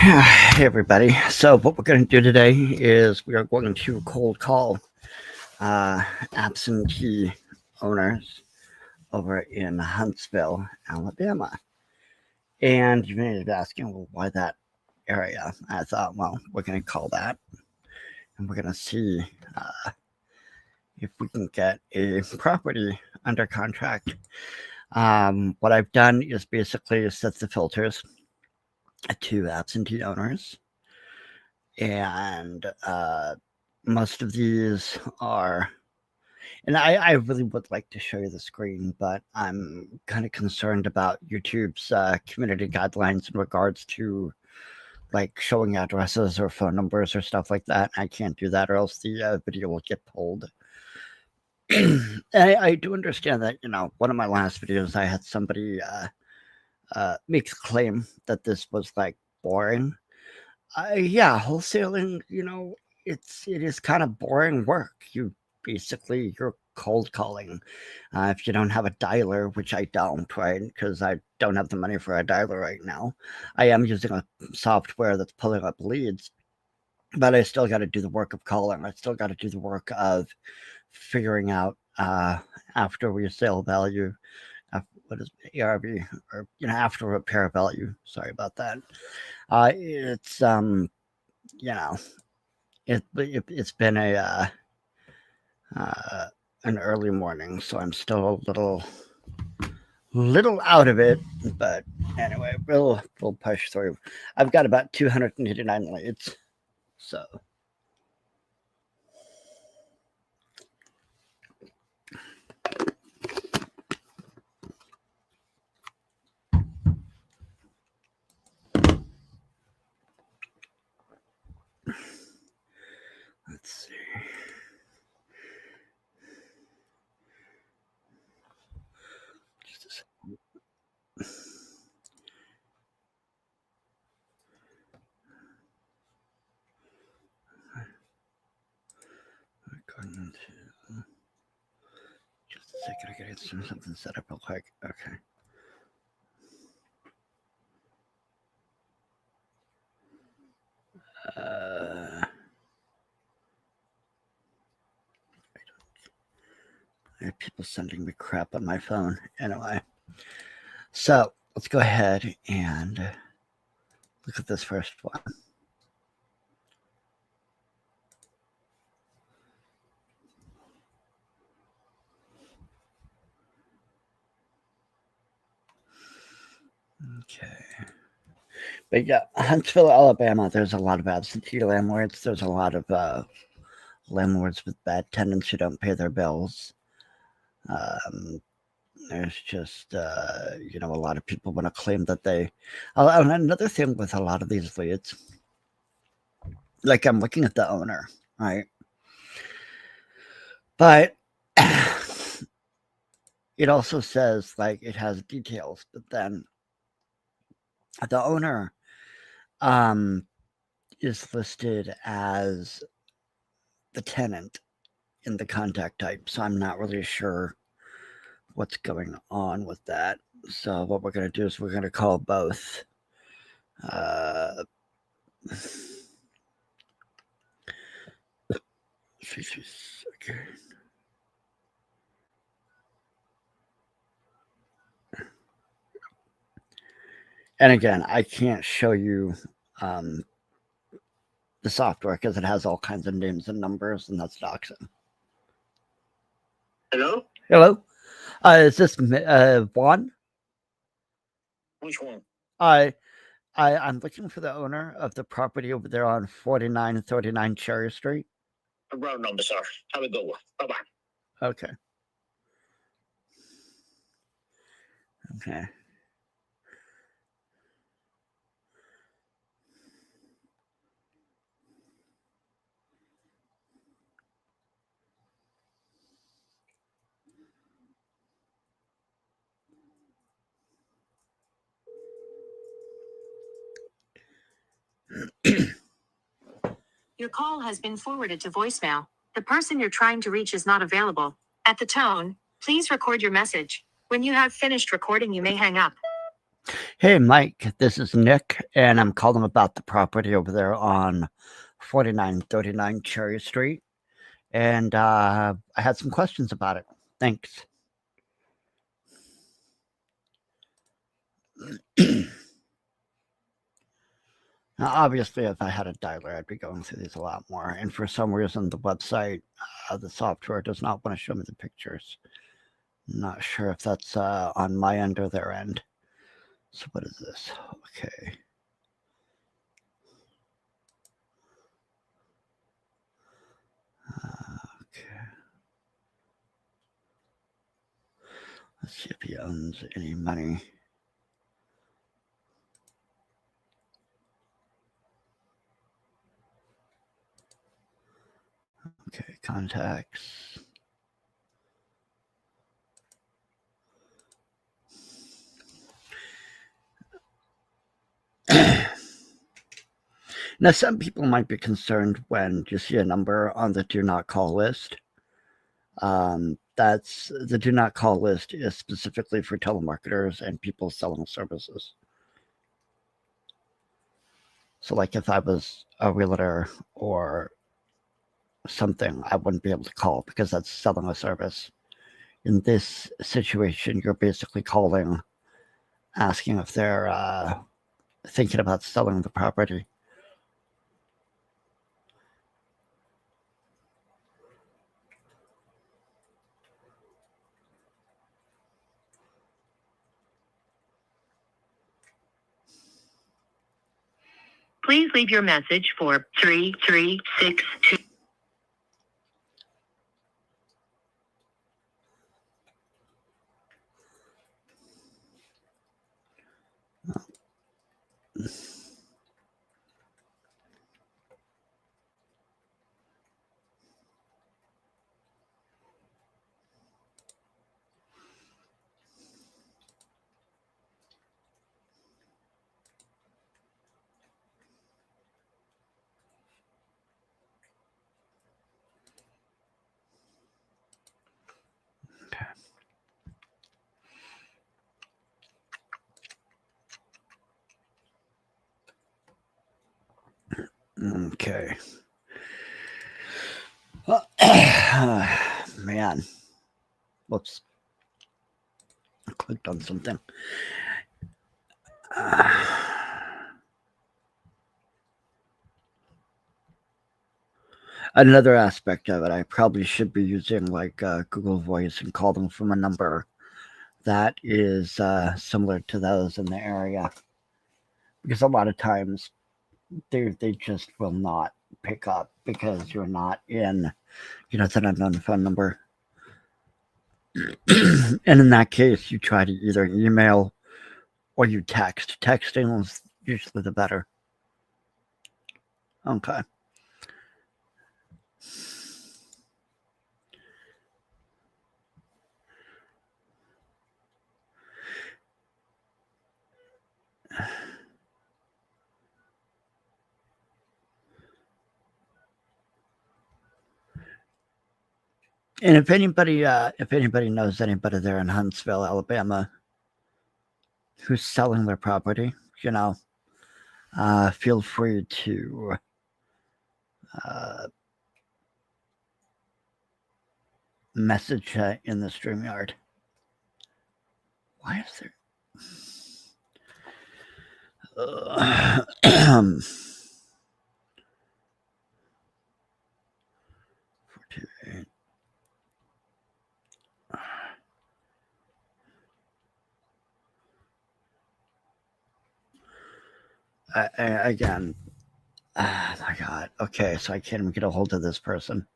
Hey everybody. So what we're going to do today is we are going to cold call uh, absentee owners over in Huntsville, Alabama. And you may be asking, well, why that area? I thought, well, we're going to call that, and we're going to see if we can get a property under contract. What I've done is basically set the filters to absentee owners, and most of these are, and I really would like to show you the screen, but I'm kind of concerned about YouTube's community guidelines in regards to like showing addresses or phone numbers or stuff like that. I can't do that, or else the video will get pulled. I do understand that, one of my last videos, I had somebody make a claim that this was like boring. Yeah, wholesaling, it is kind of boring work. You're cold calling. If you don't have a dialer, which I don't, right? Because I don't have the money for a dialer right now. I am using a software that's pulling up leads, but I still got to do the work of calling. I still got to do the work of figuring out after resale value, what is ARV, or after repair value. Sorry about that. It's you know it's been uh, an early morning, so I'm still a little out of it. But anyway, we'll push through. I've got about 289 leads, so. Let's see. Just a second. According to, just a second, I gotta get something set up real quick. Okay. I have people sending me crap on my phone. Anyway, so let's go ahead and look at this first one. Okay. But yeah, Huntsville, Alabama, there's a lot of absentee landlords. There's a lot of landlords with bad tenants who don't pay their bills. There's just, a lot of people want to claim that they. And another thing with a lot of these leads, like I'm looking at the owner, right? But it also says like it has details, but then the owner is listed as the tenant in the contact type, so I'm not really sure what's going on with that. So what we're going to do is we're going to call both. Okay. And again, I can't show you the software because it has all kinds of names and numbers, and that's doxing. Hello? Hello? Is this Juan? Which one? I'm looking for the owner of the property over there on 4939 Cherry Street. A wrong number, sir. Have a good one. Bye-bye. Okay. Okay. Your call has been forwarded to voicemail. The person you're trying to reach is not available. At the tone, please record your message. When you have finished recording, you may hang up. Hey, Mike, this is Nick, and I'm calling about the property over there on 4939 Cherry Street. And I had some questions about it. Thanks. Now, obviously, if I had a dialer, I'd be going through these a lot more. And for some reason, the website, the software does not want to show me the pictures. Not sure if that's on my end or their end. So, what is this? Okay. Okay. Let's see if he owns any money. Okay, contacts. Now, some people might be concerned when you see a number on the do not call list. That's the do not call list is specifically for telemarketers and people selling services. So, like if I was a realtor or something, I wouldn't be able to call because that's selling a service. In this situation, you're basically calling, asking if they're thinking about selling the property. Please leave your message for 3362. Okay. Man. Whoops. I clicked on something. Another aspect of it, I probably should be using like Google Voice and call them from a number that is similar to those in the area. Because a lot of times they just will not pick up because you're not in, it's an unknown phone number. And in that case, you try to either email or you text. Texting is usually the better. Okay. And if anybody knows anybody there in Huntsville, Alabama, who's selling their property, feel free to message in the StreamYard. Why is there? 428. Again, oh my God. Okay, so I can't even get a hold of this person.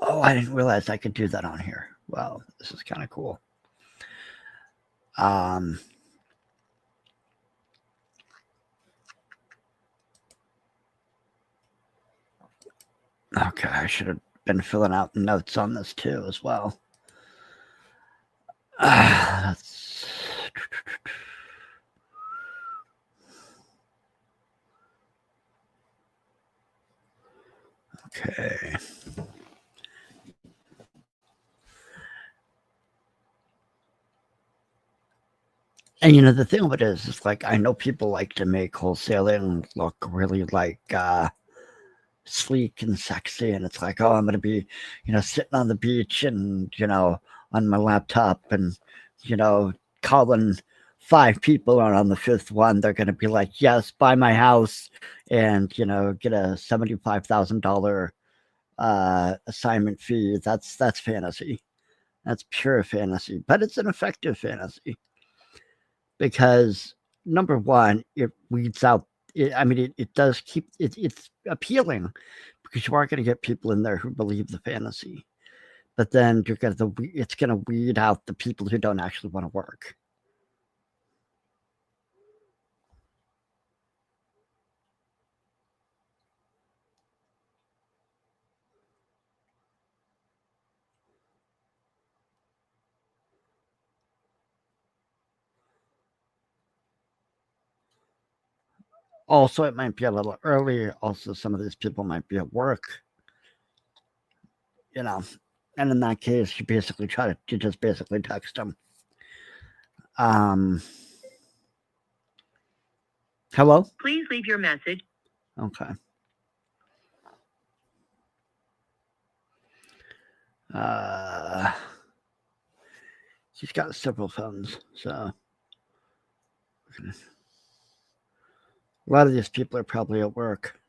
Oh, I didn't realize I could do that on here. Wow, this is kind of cool. Okay, I should have been filling out notes on this too as well. That's Okay. And the thing of it is like I know people like to make wholesaling look really like sleek and sexy, and it's like, oh, I'm gonna be, sitting on the beach and on my laptop and calling five people, and on the fifth one they're gonna be like, yes, buy my house and get a $75,000 assignment fee. That's fantasy. That's pure fantasy, but it's an effective fantasy because number one, it weeds out. It does keep it. It's appealing because you are going to get people in there who believe the fantasy, but then it's going to weed out the people who don't actually want to work. Also, it might be a little early. Also, some of these people might be at work, you know, and in that case, you just basically text them. Um, Hello. Please leave your message. Okay. She's got several phones, so a lot of these people are probably at work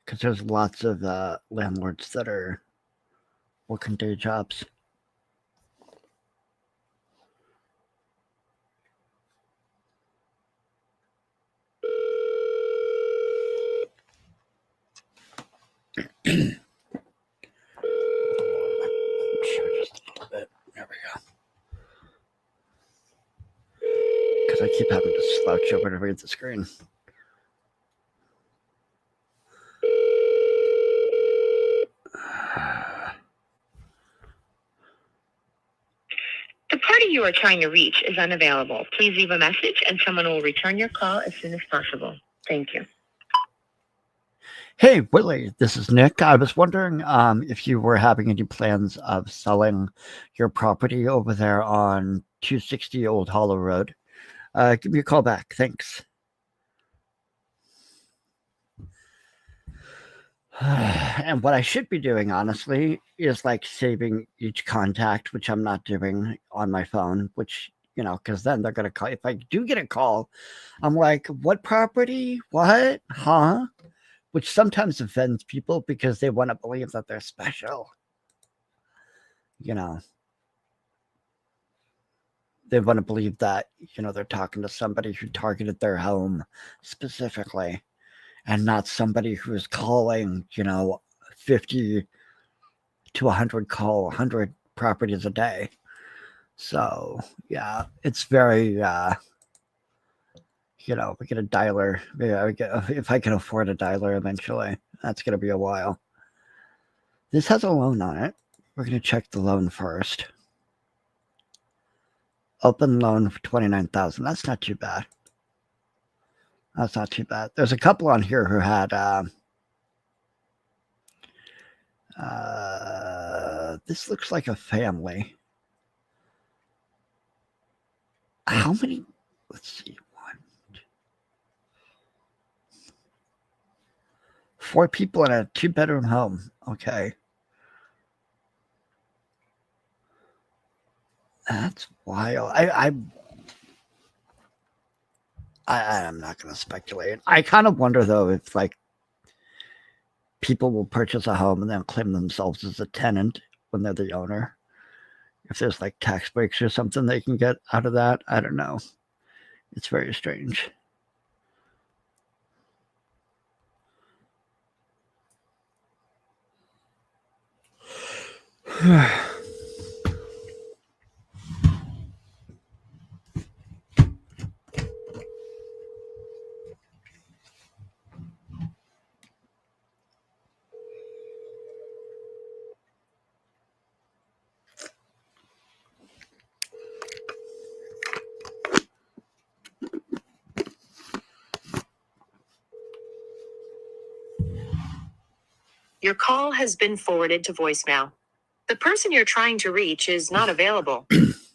because there's lots of landlords that are working day jobs. Sure, just a little bit. There we go. Because I keep having to slouch over to read the screen. The party you are trying to reach is unavailable. Please leave a message and someone will return your call as soon as possible. Thank you. Hey, Willie, this is Nick. I was wondering if you were having any plans of selling your property over there on 260 Old Hollow Road. Give me a call back. Thanks. And what I should be doing, honestly, is like saving each contact, which I'm not doing on my phone, which, because then they're going to call. If I do get a call, I'm like, what property? What? Huh? Which sometimes offends people because they want to believe that they're special. They want to believe that, they're talking to somebody who targeted their home specifically and not somebody who is calling, 50 to 100 properties a day. So, yeah, it's very, we get a dialer. If I can afford a dialer eventually, that's going to be a while. This has a loan on it. We're going to check the loan first. Open loan for $29,000. That's not too bad. That's not too bad. There's a couple on here who had this looks like a family. How many? Let's see. 4 people in a 2-bedroom home. Okay. That's wild. I'm not going to speculate. I kind of wonder though if like people will purchase a home and then claim themselves as a tenant when they're the owner. If there's like tax breaks or something they can get out of that, I don't know. It's very strange. Your call has been forwarded to voicemail. The person you're trying to reach is not available.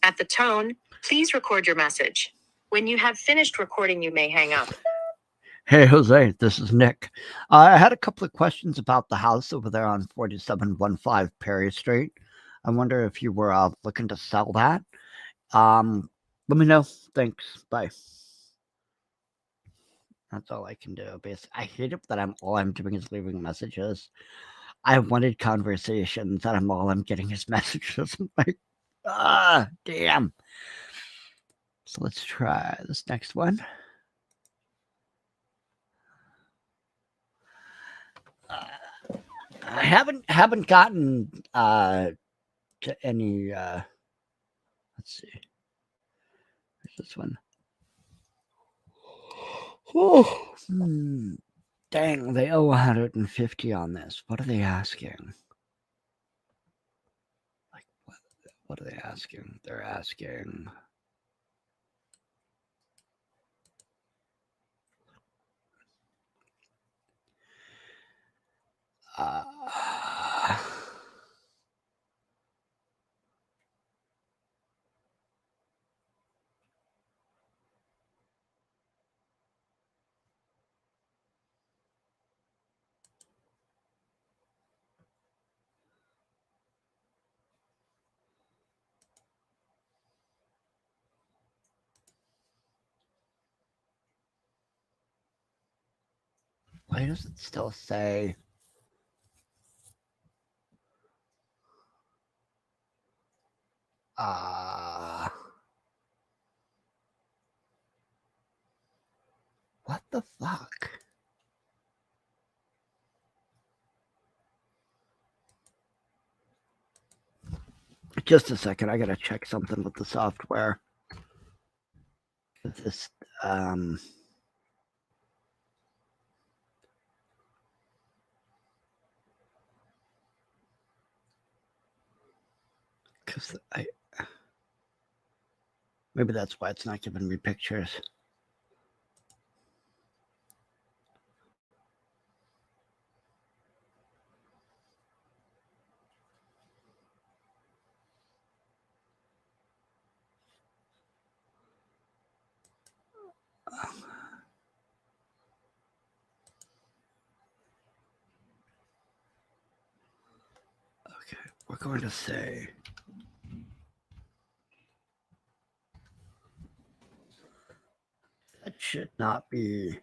At the tone, please record your message. When you have finished recording, you may hang up. Hey, Jose, this is Nick. I had a couple of questions about the house over there on 4715 Perry Street. I wonder if you were looking to sell that. Let me know. Thanks. Bye. That's all I can do. Basically, I hate it that all I'm doing is leaving messages. I wanted conversations, and all I'm getting is messages. I'm like, damn. So let's try this next one. I haven't gotten to any. Let's see. Where's this one? Oh, dang! They owe 150 on this. What are they asking? Like what are they asking? They're asking. Why does it still say? What the fuck? Just a second, I gotta check something with the software. This, because maybe that's why it's not giving me pictures. Okay, we're going to say that should not be.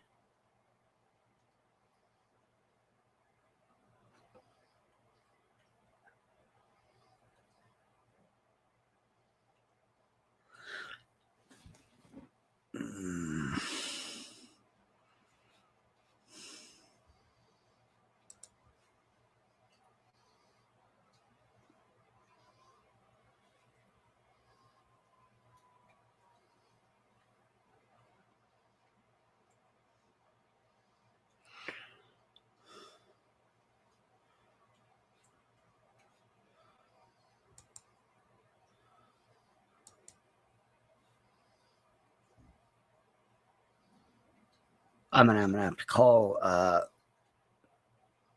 I'm gonna have to call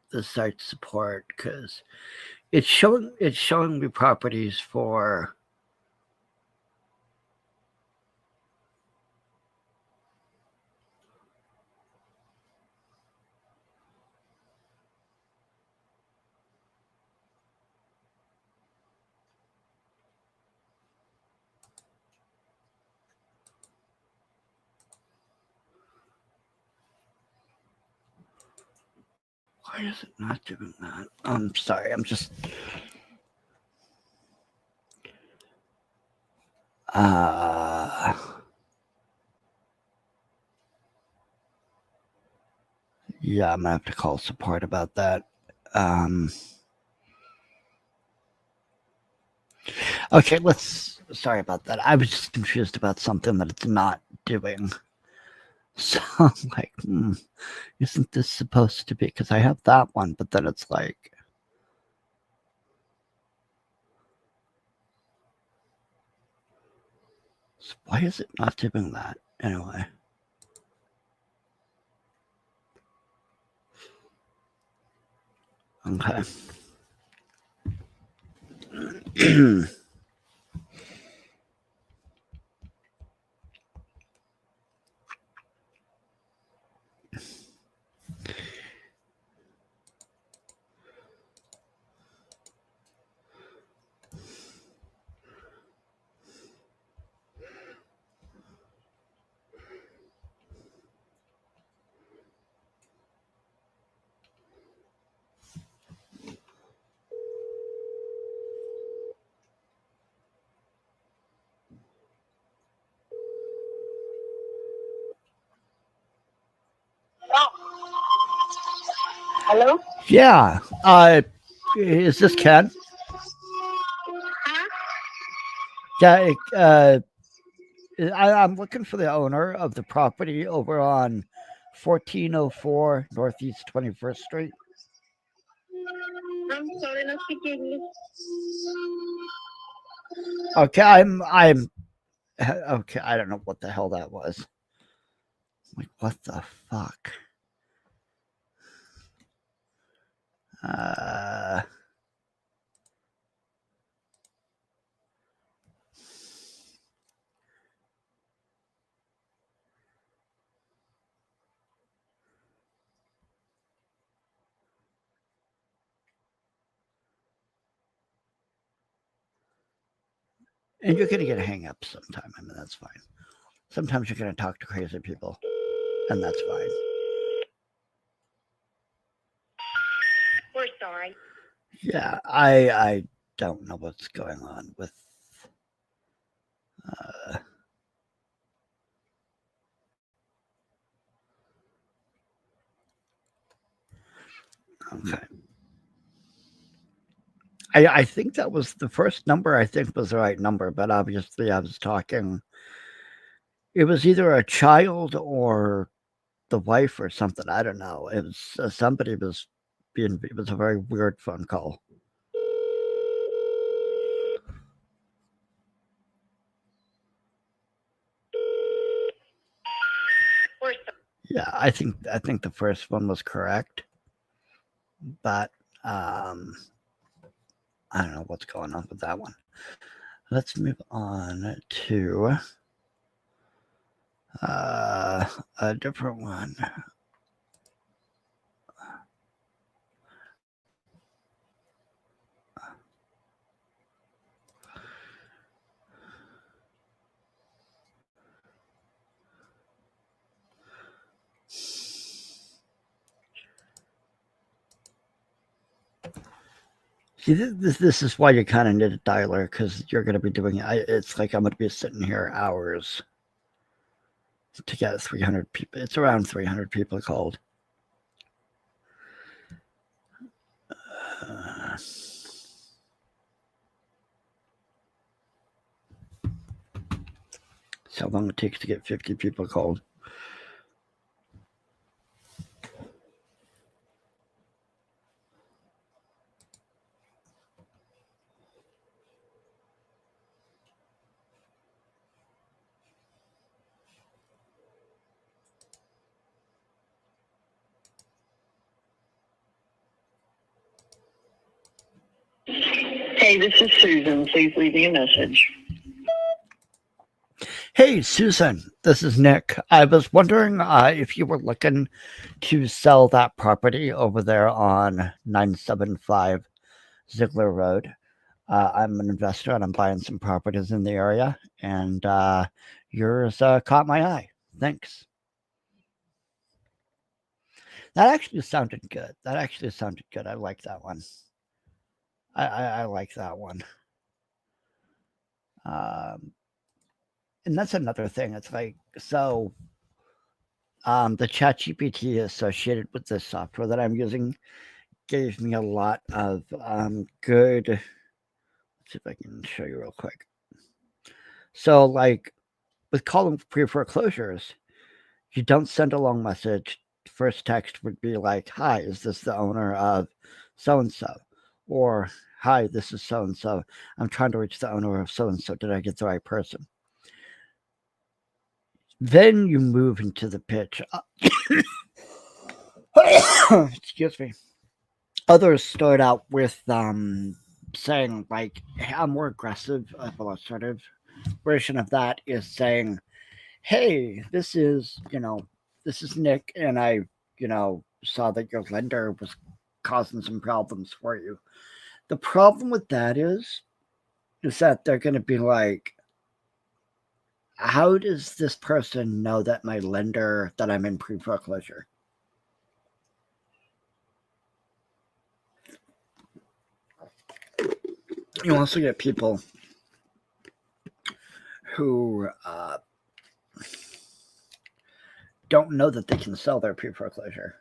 the site support because it's showing me properties for. Why is it not doing that? I'm sorry, I'm just. Yeah, I'm gonna have to call support about that. Okay, sorry about that. I was just confused about something that it's not doing. So I'm like, isn't this supposed to be? Because I have that one, but then it's like. So why is it not doing that? Anyway. Okay. Hello? Yeah. Is this Ken? Yeah. I'm looking for the owner of the property over on 1404 Northeast 21st Street. I'm sorry, no speak English. Okay, I'm okay. I don't know what the hell that was. Like, what the fuck? Uh, and you're gonna get a hang up sometime. I mean, that's fine. Sometimes you're gonna talk to crazy people, and that's fine. We're sorry. Yeah, I don't know what's going on with. Uh, okay. I think that was the first number. I think was the right number, but obviously I was talking. It was either a child or the wife or something. I don't know. It was somebody was being. It was a very weird phone call. We're sorry. Yeah, I think the first one was correct, but um, I don't know what's going on with that one. Let's move on to a different one. See, this is why you kind of need a dialer because you're going to be doing it. It's like I'm going to be sitting here hours to get 300 people. It's around 300 people called. So how long it takes to get 50 people called. Hey, this is Susan. Please leave me a message. Hey, Susan, this is Nick. I was wondering if you were looking to sell that property over there on 975 Ziegler Road. I'm an investor and I'm buying some properties in the area, and yours caught my eye. Thanks. That actually sounded good. I like that one. I like that one. And that's another thing. It's like, so the ChatGPT associated with this software that I'm using gave me a lot of good. Let's see if I can show you real quick. So, like with calling pre-foreclosures, you don't send a long message. First text would be like, "Hi, is this the owner of so and so?" Or, "Hi, this is so and so. I'm trying to reach the owner of so and so. Did I get the right person?" Then you move into the pitch. Excuse me. Others start out with saying like a more aggressive, illustrative version of that is saying, "Hey, this is Nick, and I, saw that your lender was causing some problems for you." The problem with that is that they're going to be like, "How does this person know that that I'm in pre-foreclosure?" You also get people who don't know that they can sell their pre-foreclosure.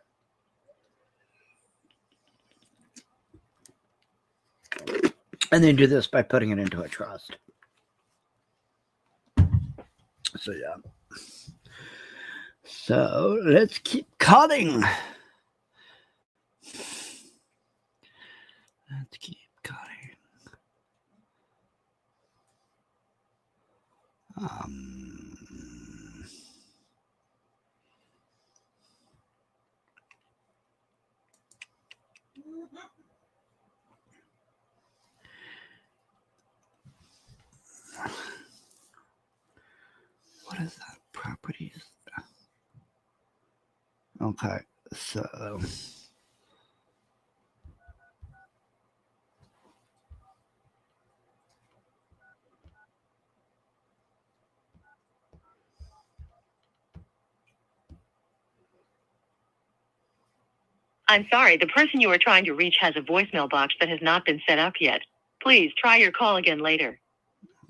And they do this by putting it into a trust. So, yeah. So, let's keep cutting. Let's keep cutting. What is that? Properties. Okay, so I'm sorry, the person you are trying to reach has a voicemail box that has not been set up yet. Please try your call again later.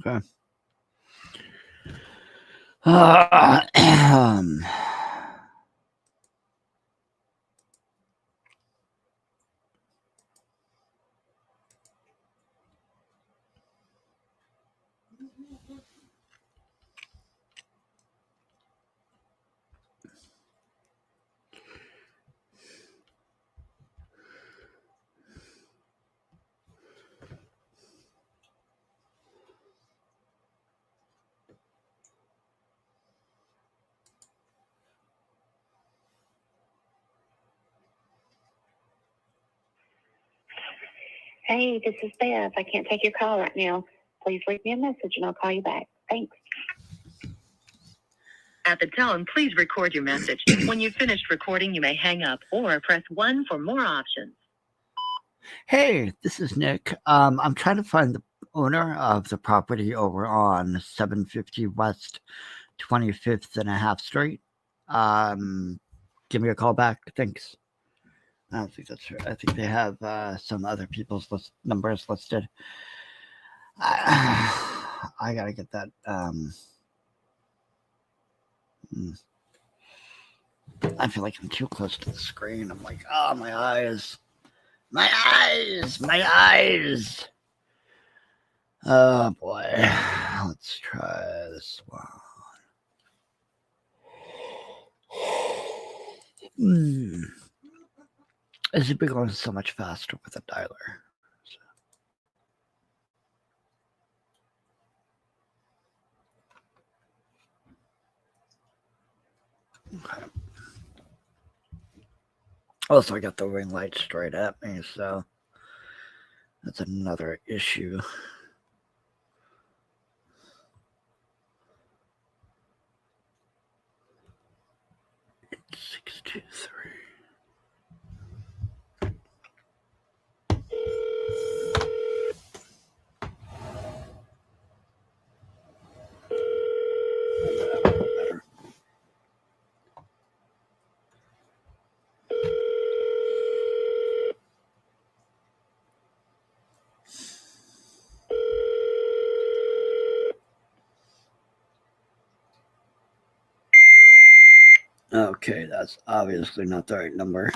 okay. Hey, this is Beth. I can't take your call right now. Please leave me a message and I'll call you back. Thanks. At the tone, please record your message. When you've finished recording, you may hang up or press 1 for more options. Hey, this is Nick. I'm trying to find the owner of the property over on 750 West 25th and a half Street. Give me a call back. Thanks. I don't think that's right. I think they have some other people's numbers listed. I gotta get that. I feel like I'm too close to the screen. I'm like, oh, my eyes. My eyes! My eyes! Oh, boy. Let's try this one. This would be going so much faster with a dialer. Okay. Also, I got the ring light straight at me, so that's another issue. It's 623. Okay, that's obviously not the right number.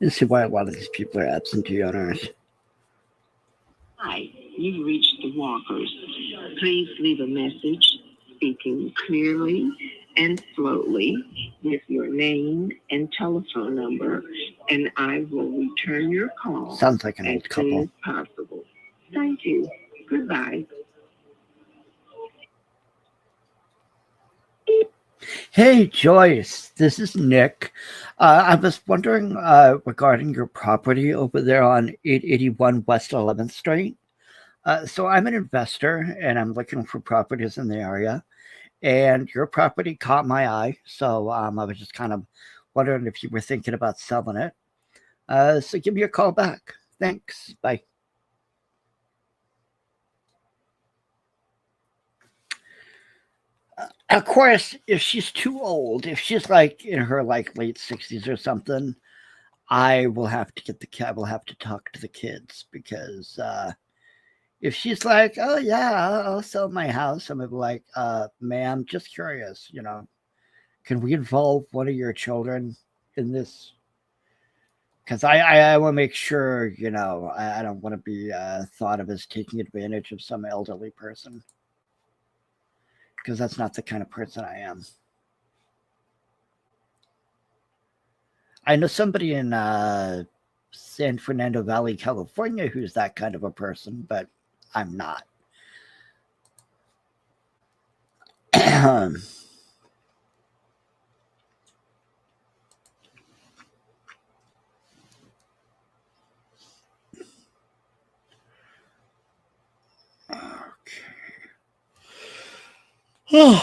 Let's see why a lot of these people are absentee owners. Hi, you've reached the Walkers. Please leave a message speaking clearly and slowly with your name and telephone number, and I will return your call Sounds like an as old soon couple. as possible. Thank you. Goodbye. Hey, Joyce, this is Nick. I was wondering regarding your property over there on 881 West 11th Street. So I'm an investor and I'm looking for properties in the area. And your property caught my eye. So I was just kind of wondering if you were thinking about selling it. So give me a call back. Thanks. Bye. Of course, if she's too old, if she's like in her like late 60s or something, I will have to get the cat. Will have to talk to the kids because if she's like, "Oh yeah, I'll sell my house," I'm gonna be like, "Ma'am, just curious, can we involve one of your children in this? Because I want to make sure, I don't want to be thought of as taking advantage of some elderly person because that's not the kind of person I am. I know somebody in San Fernando Valley, California, who's that kind of a person, but I'm not. Okay. Hmm.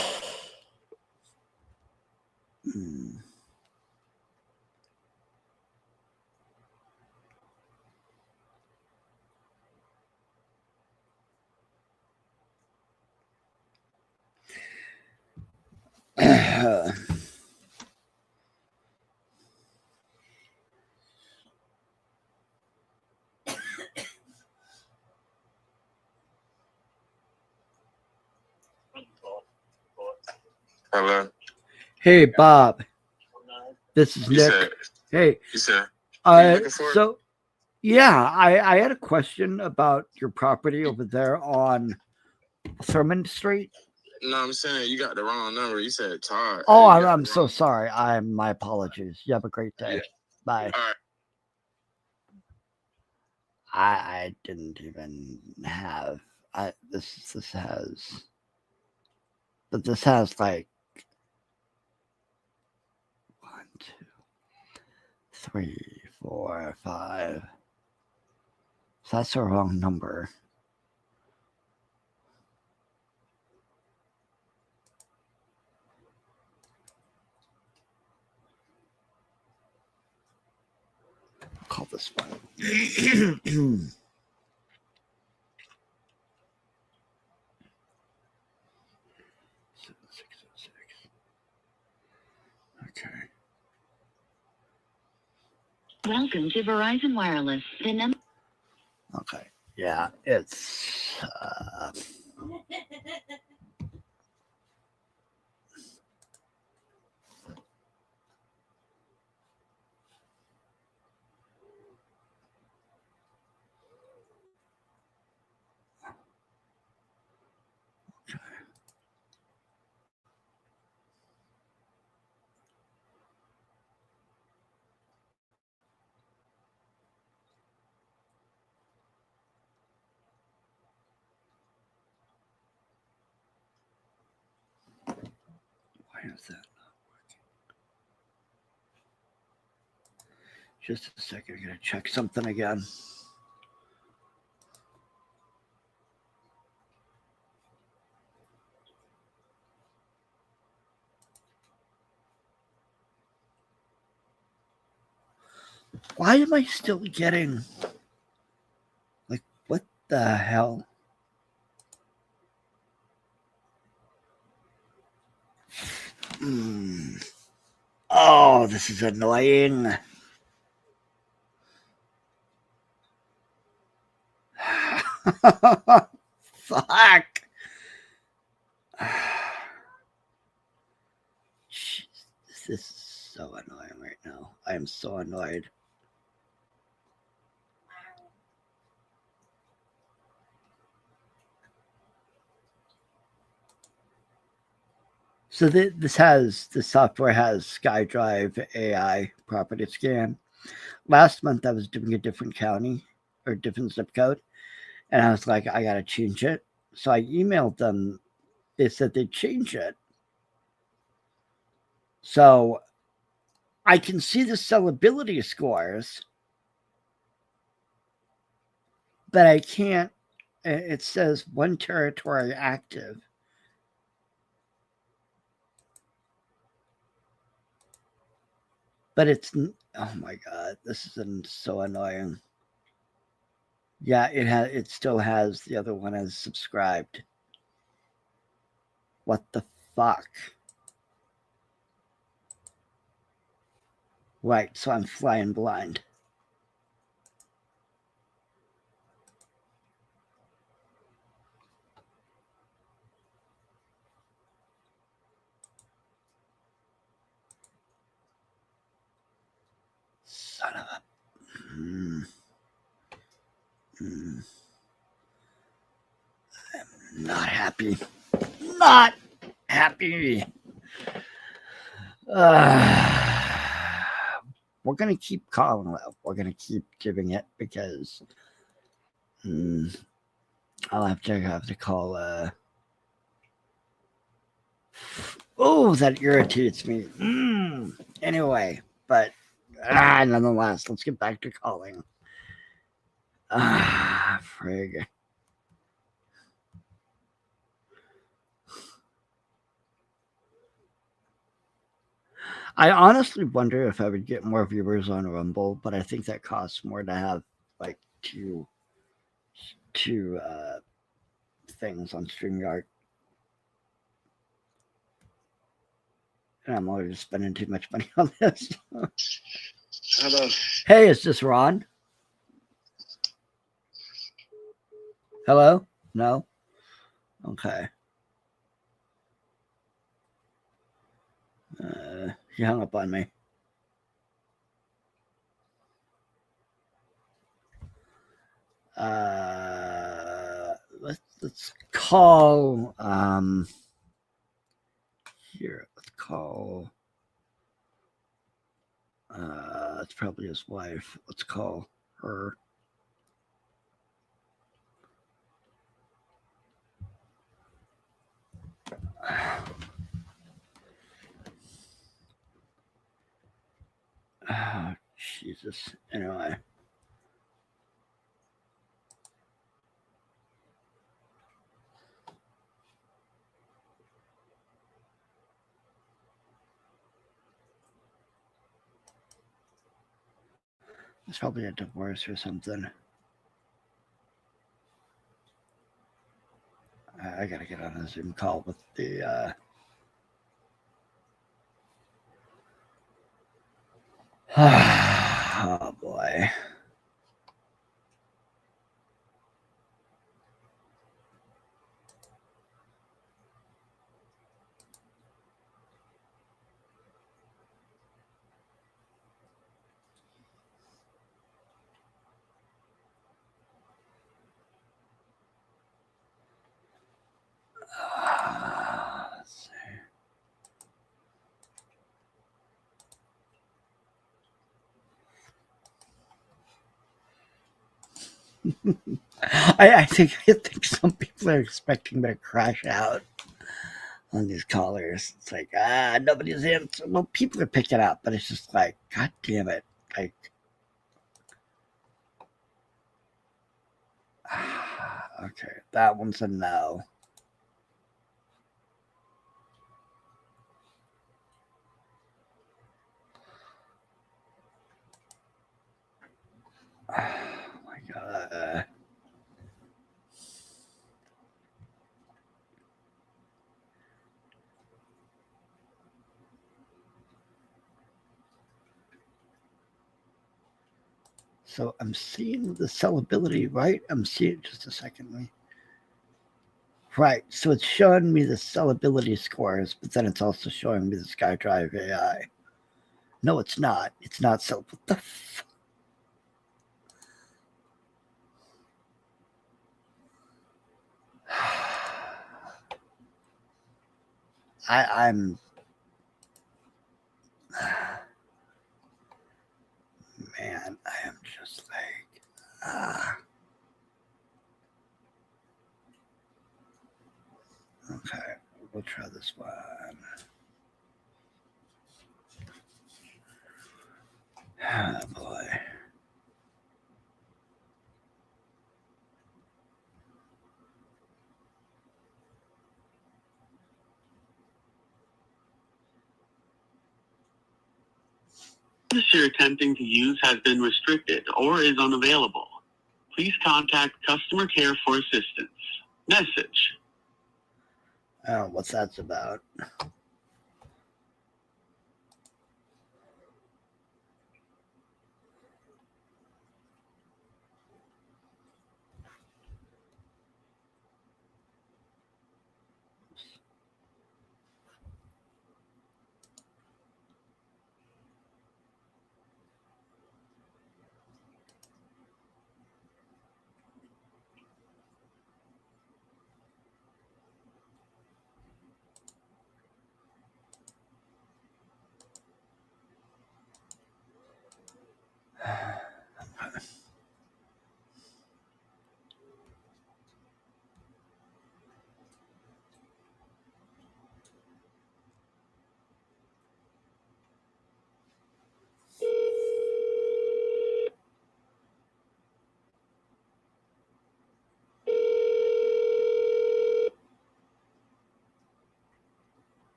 Hello. Hey, Bob. This is You Nick. said. Hey. You said. Are you looking for it? So yeah, I had a question about your property over there on Thurman Street. No, I'm saying you got the wrong number. You said Todd. Oh, You got I'm the so wrong- sorry. My apologies. You have a great day. Yeah. Bye. All right. I didn't even have this has but this has like 1, 2, 3, 4, 5. So that's the wrong number. I'll call this one. Okay. Welcome to Verizon Wireless. The number. Okay. Yeah, it's why is that not working? Just a second, I'm gonna check something again. Why am I still getting like what the hell? Oh, this is annoying. Fuck. Jeez, this is so annoying right now. I am so annoyed. So this software has SkyDrive AI property scan. Last month I was doing a different county or different zip code, and I was like, I gotta change it. So I emailed them. They said they'd change it. So I can see the sellability scores, but I can't. It says one territory active. But it's, oh my God, this is so annoying. Yeah, it still has the other one as subscribed. What the fuck? Right, so I'm flying blind. Son of a... I'm not happy. Not happy. We're going to keep calling it. We're going to keep giving it because I'll have to call. Oh, that irritates me. Anyway, but nonetheless, let's get back to calling. Frig. I honestly wonder if I would get more viewers on Rumble, but I think that costs more to have like two things on StreamYard. And I'm already spending too much money on this. Hello. Hey, is this Ron? Hello? No? Okay. He hung up on me. Let's call here. Let's call it's probably his wife. Let's call her. Oh, Jesus. Anyway. It's probably a divorce or something. I gotta get on a Zoom call with the oh boy. Let's see. I think some people are expecting me to crash out on these callers. It's like nobody's answering. Well, people are picking up, but it's just like, God damn it! Like, okay, that one's a no. Oh my God. So I'm seeing the sellability, right? I'm seeing just a second. Right. So it's showing me the sellability scores, but then it's also showing me the SkyDrive AI. No, it's not. It's not sellable. What the fuck? I'm man, I am just like okay, we'll try this one. Oh boy. The service you're attempting to use has been restricted or is unavailable. Please contact customer care for assistance. Message. Oh, what's that's about?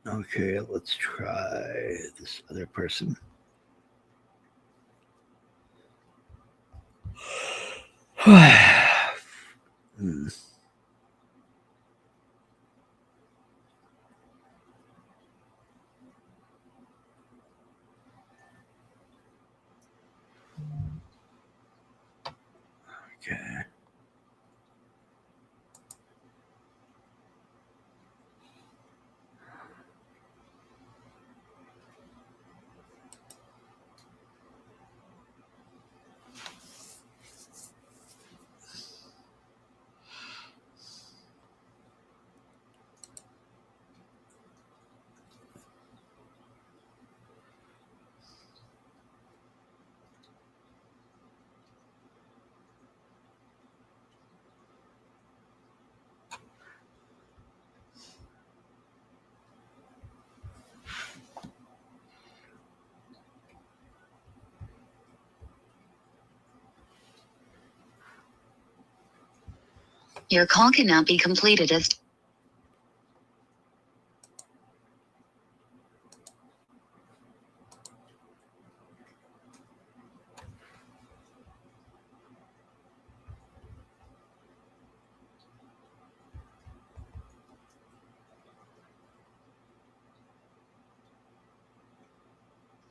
Okay, let's try this other person. Hmm. Okay. Your call cannot be completed as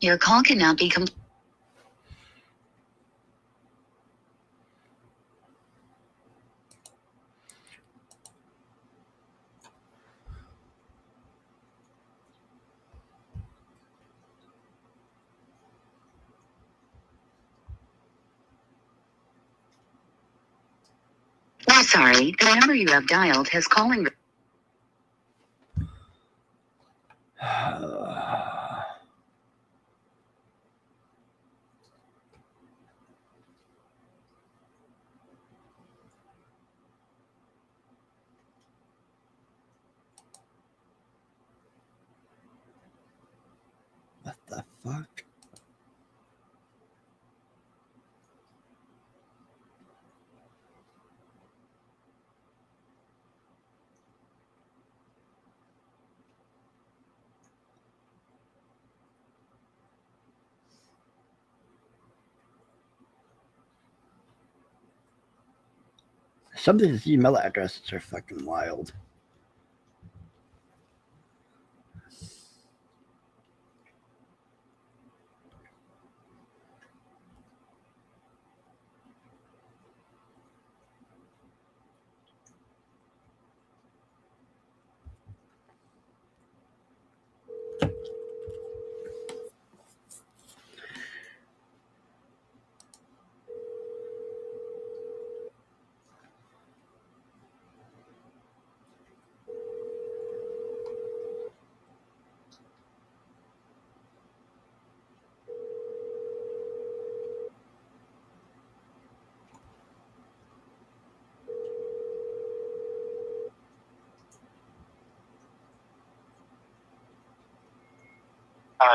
your call cannot be completed. We're sorry, the number you have dialed has calling. What the fuck? Some of these email addresses are fucking wild.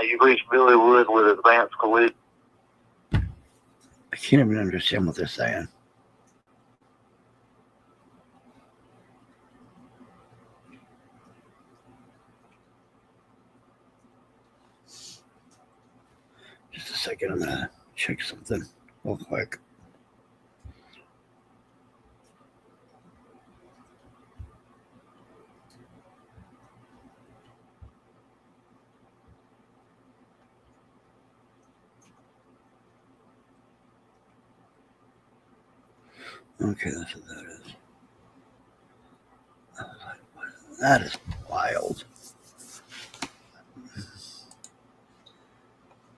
You've reached Billy Wood with Advanced Collision. I can't even understand what they're saying. Just a second, I'm gonna check something real quick. Okay, that's what that is. That is wild.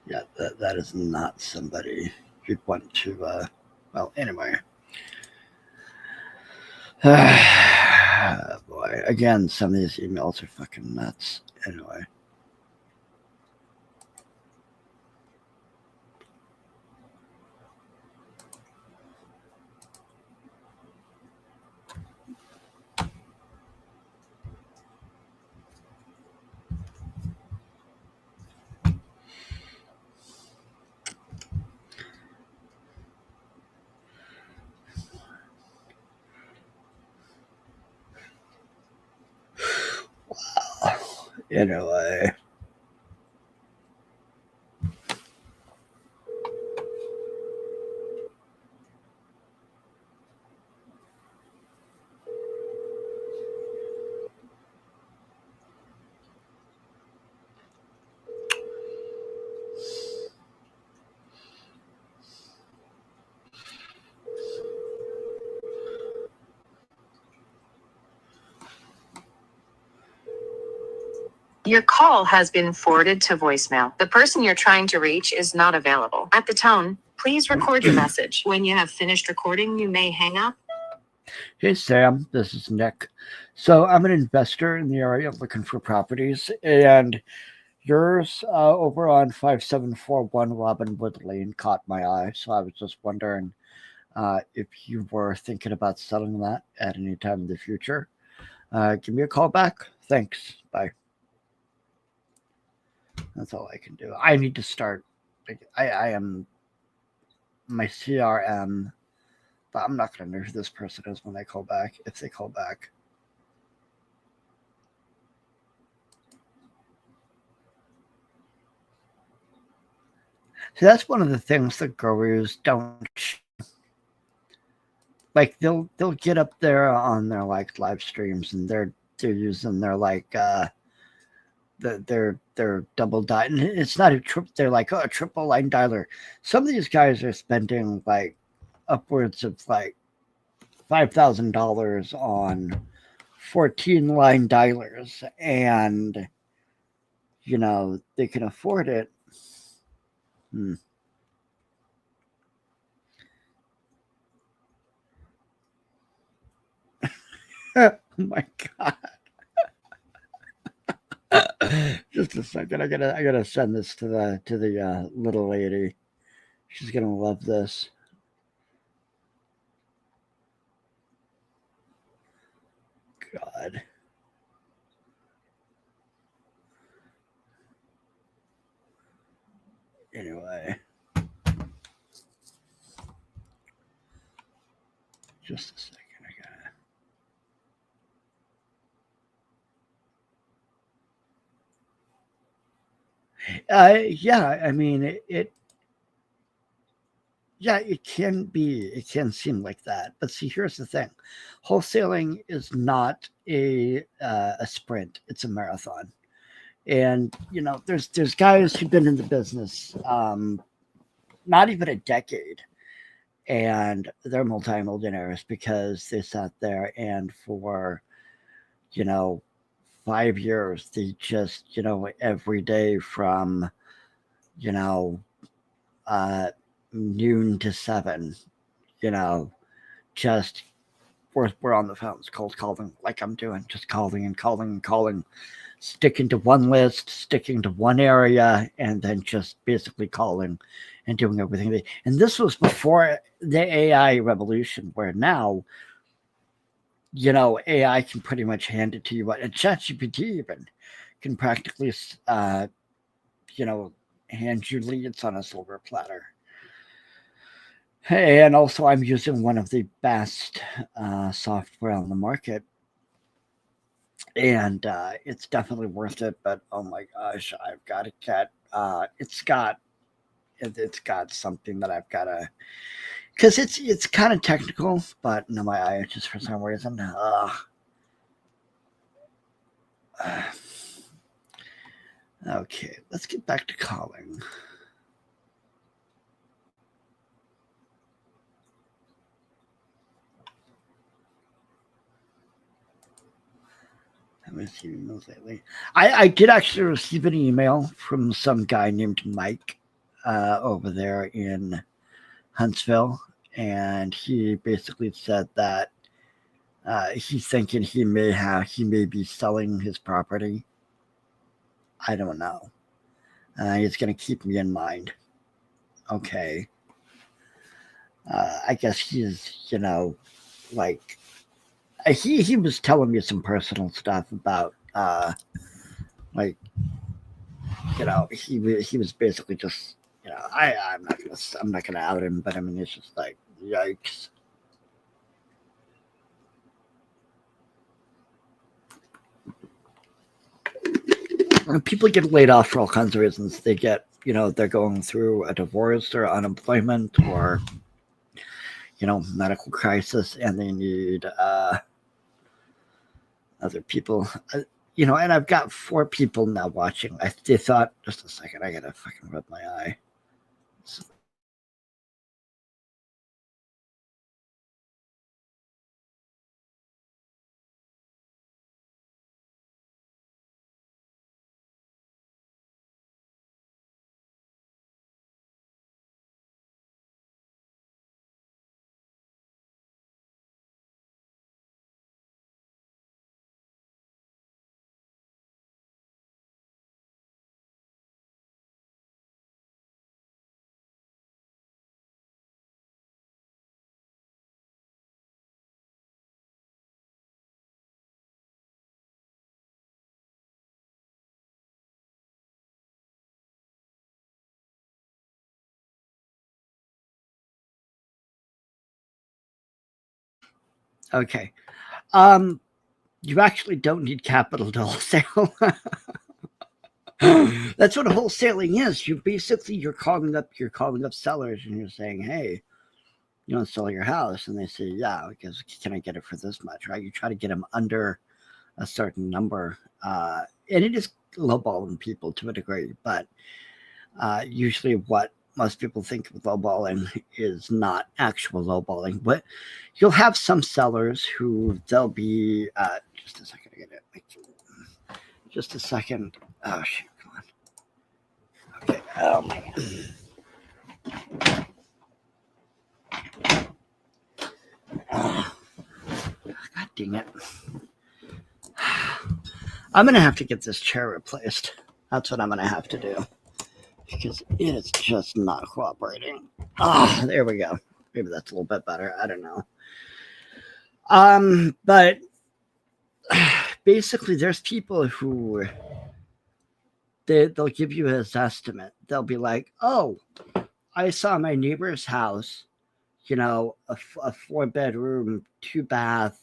Yeah, that is not somebody you'd want to, well, anyway. Boy, again, some of these emails are fucking nuts. Anyway. Wow. Anyway. Your call has been forwarded to voicemail. The person you're trying to reach is not available. At the tone, please record your message. When you have finished recording, you may hang up. Hey, Sam, this is Nick. So I'm an investor in the area looking for properties, and yours over on 5741 Robin Wood Lane caught my eye. So I was just wondering if you were thinking about selling that at any time in the future. Give me a call back. Thanks. Bye. That's all I can do. I need to start. I am my CRM, but I'm not going to know who this person is when they call back, if they call back. So that's one of the things that gurus don't. Like they'll get up there on their like live streams and they're using their like their double dial, and it's not a trip. They're like, oh, a triple line dialer. Some of these guys are spending like upwards of like $5,000 on 14 line dialers, and you know they can afford it. Oh my god. Just a second. I gotta send this to the little lady. She's gonna love this. God. Anyway. Just a second. Yeah, I mean it yeah, it can seem like that. But see, here's the thing. Wholesaling is not a sprint, it's a marathon. And you know, there's guys who've been in the business not even a decade, and they're multimillionaires because they sat there and for, you know, 5 years they just, you know, every day from, you know, noon to 7, you know, just we're on the phones, cold calling like I'm doing, just calling and calling and calling, sticking to one list, sticking to one area, and then just basically calling and doing everything. And this was before the AI revolution, where now, you know, AI can pretty much hand it to you, and ChatGPT even can practically, hand you leads on a silver platter. And also, I'm using one of the best software on the market, and it's definitely worth it. But oh my gosh, I've got to get. It's got something that I've got to, because it's kind of technical, but no, my eye itches for some reason. Okay, let's get back to calling. I haven't seen emails lately. I did actually receive an email from some guy named Mike over there in Huntsville, and he basically said that he's thinking he may be selling his property. I don't know. He's going to keep me in mind. Okay. I guess he's, like, he was telling me some personal stuff about, like, he was basically just, I'm not gonna out him, but I mean, it's just like, yikes. When people get laid off for all kinds of reasons. They get, they're going through a divorce or unemployment or, medical crisis, and they need other people. And I've got 4 people now watching. They thought, just a second, I gotta fucking rub my eye. Okay. You actually don't need capital to wholesale. That's what wholesaling is. You're calling up sellers and you're saying, hey, you want to sell your house? And they say, yeah, because can I get it for this much? Right? You try to get them under a certain number. And it is lowballing people to a degree, but usually what most people think of lowballing is not actual lowballing. But you'll have some sellers who they'll be just a second, I get it. Just a second. Oh shit, come on. Okay. Oh my God. God dang it. I'm gonna have to get this chair replaced. That's what I'm gonna have to do. Because it is just not cooperating. Ah, there we go. Maybe that's a little bit better. I don't know. But basically, there's people who they'll give you his estimate. They'll be like, "Oh, I saw my neighbor's house. A 4-bedroom, 2-bath,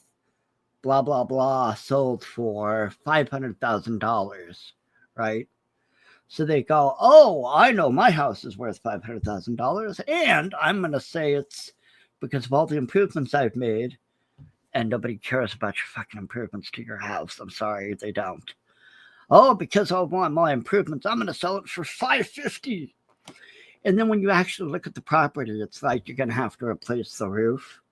blah blah blah, sold for $500,000, right?" So they go, oh, I know my house is worth $500,000, and I'm going to say it's because of all the improvements I've made, and nobody cares about your fucking improvements to your house. I'm sorry, they don't. Oh, because I want my improvements, I'm going to sell it for $550,000. And then when you actually look at the property, it's like you're going to have to replace the roof,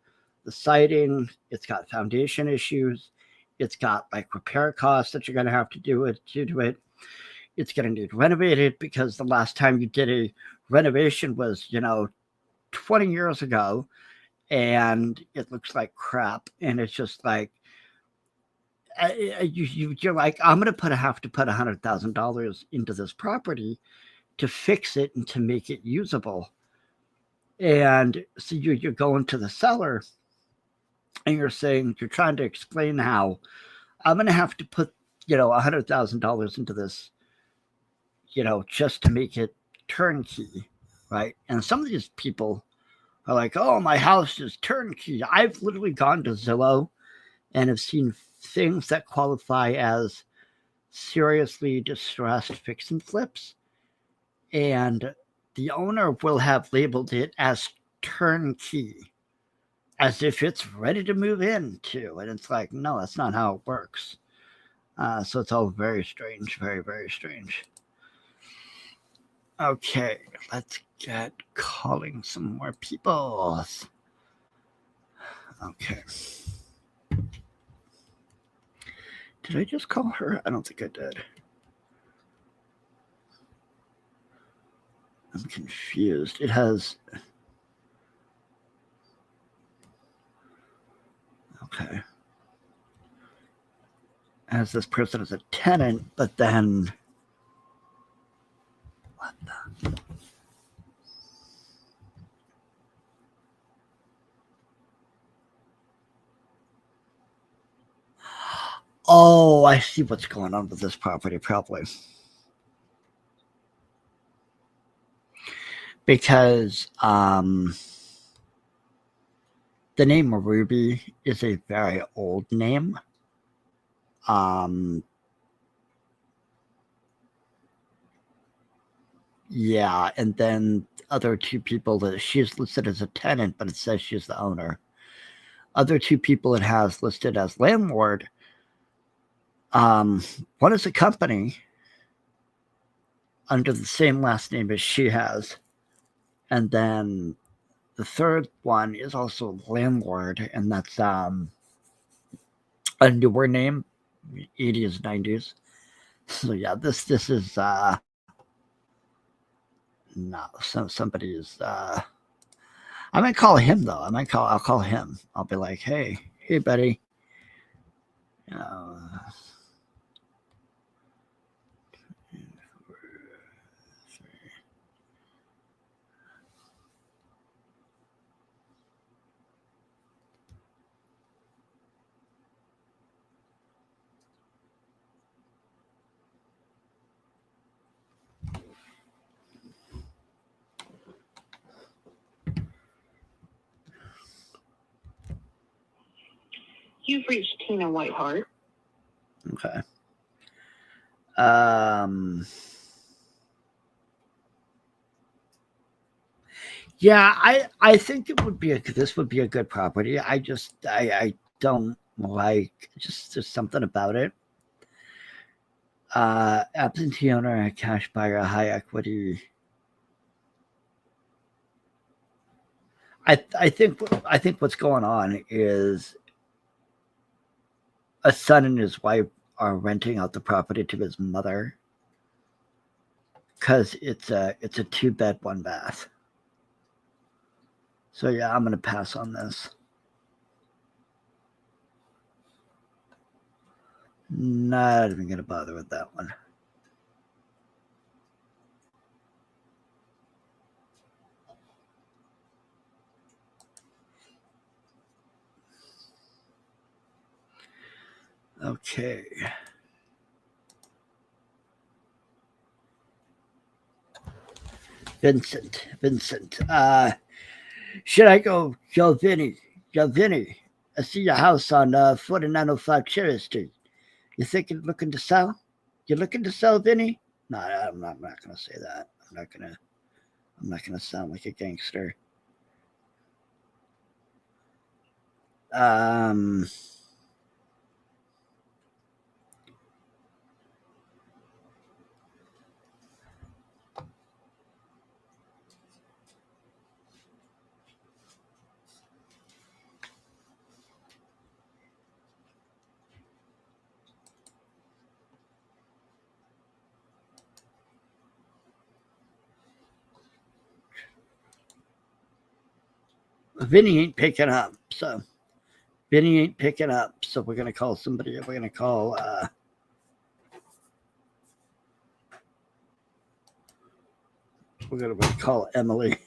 the siding. It's got foundation issues. It's got like repair costs that you're going to have to do to it. It's going to need renovated because the last time you did a renovation was, 20 years ago, and it looks like crap. And it's just like, you're like, I'm going to have to put $100,000 into this property to fix it and to make it usable. And so you're going to the seller and you're trying to explain how I'm going to have to put, $100,000 into this just to make it turnkey, right? And some of these people are like, oh, my house is turnkey. I've literally gone to Zillow and have seen things that qualify as seriously distressed fix and flips. And the owner will have labeled it as turnkey, as if it's ready to move into. And it's like, no, that's not how it works. So it's all very strange, very, very strange. Okay, let's get calling some more people. Okay. Did I just call her? I don't think I did. I'm confused. It has... Okay. As this person as a tenant, but then... What the... Oh, I see what's going on with this property, probably. Because the name Ruby is a very old name. Yeah, and then other two people that she's listed as a tenant, but it says she's the owner. Other two people it has listed as landlord. One is a company under the same last name as she has. And then the third one is also landlord, and that's a newer name, 80s, 90s. So yeah, this is no, somebody is I might call him though. I'll call him. I'll be like, hey buddy. You've reached Tina Whiteheart. Okay. Yeah, I think it would be this would be a good property. I don't like there's something about it. Absentee owner, cash buyer, high equity. I think what's going on is a son and his wife are renting out the property to his mother because it's a 2-bed, 1-bath. So yeah, I'm gonna pass on this. Not even gonna bother with that one. Okay. Vincent. Should I go, Joe Vinny, I see your house on 4905 Cherry Street. You looking to sell? You looking to sell, Vinny? No, I'm not gonna say that. I'm not gonna sound like a gangster. Vinny ain't picking up, so we're gonna call somebody. We're gonna call Emily.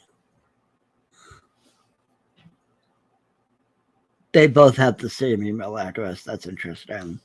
They both have the same email address. That's interesting.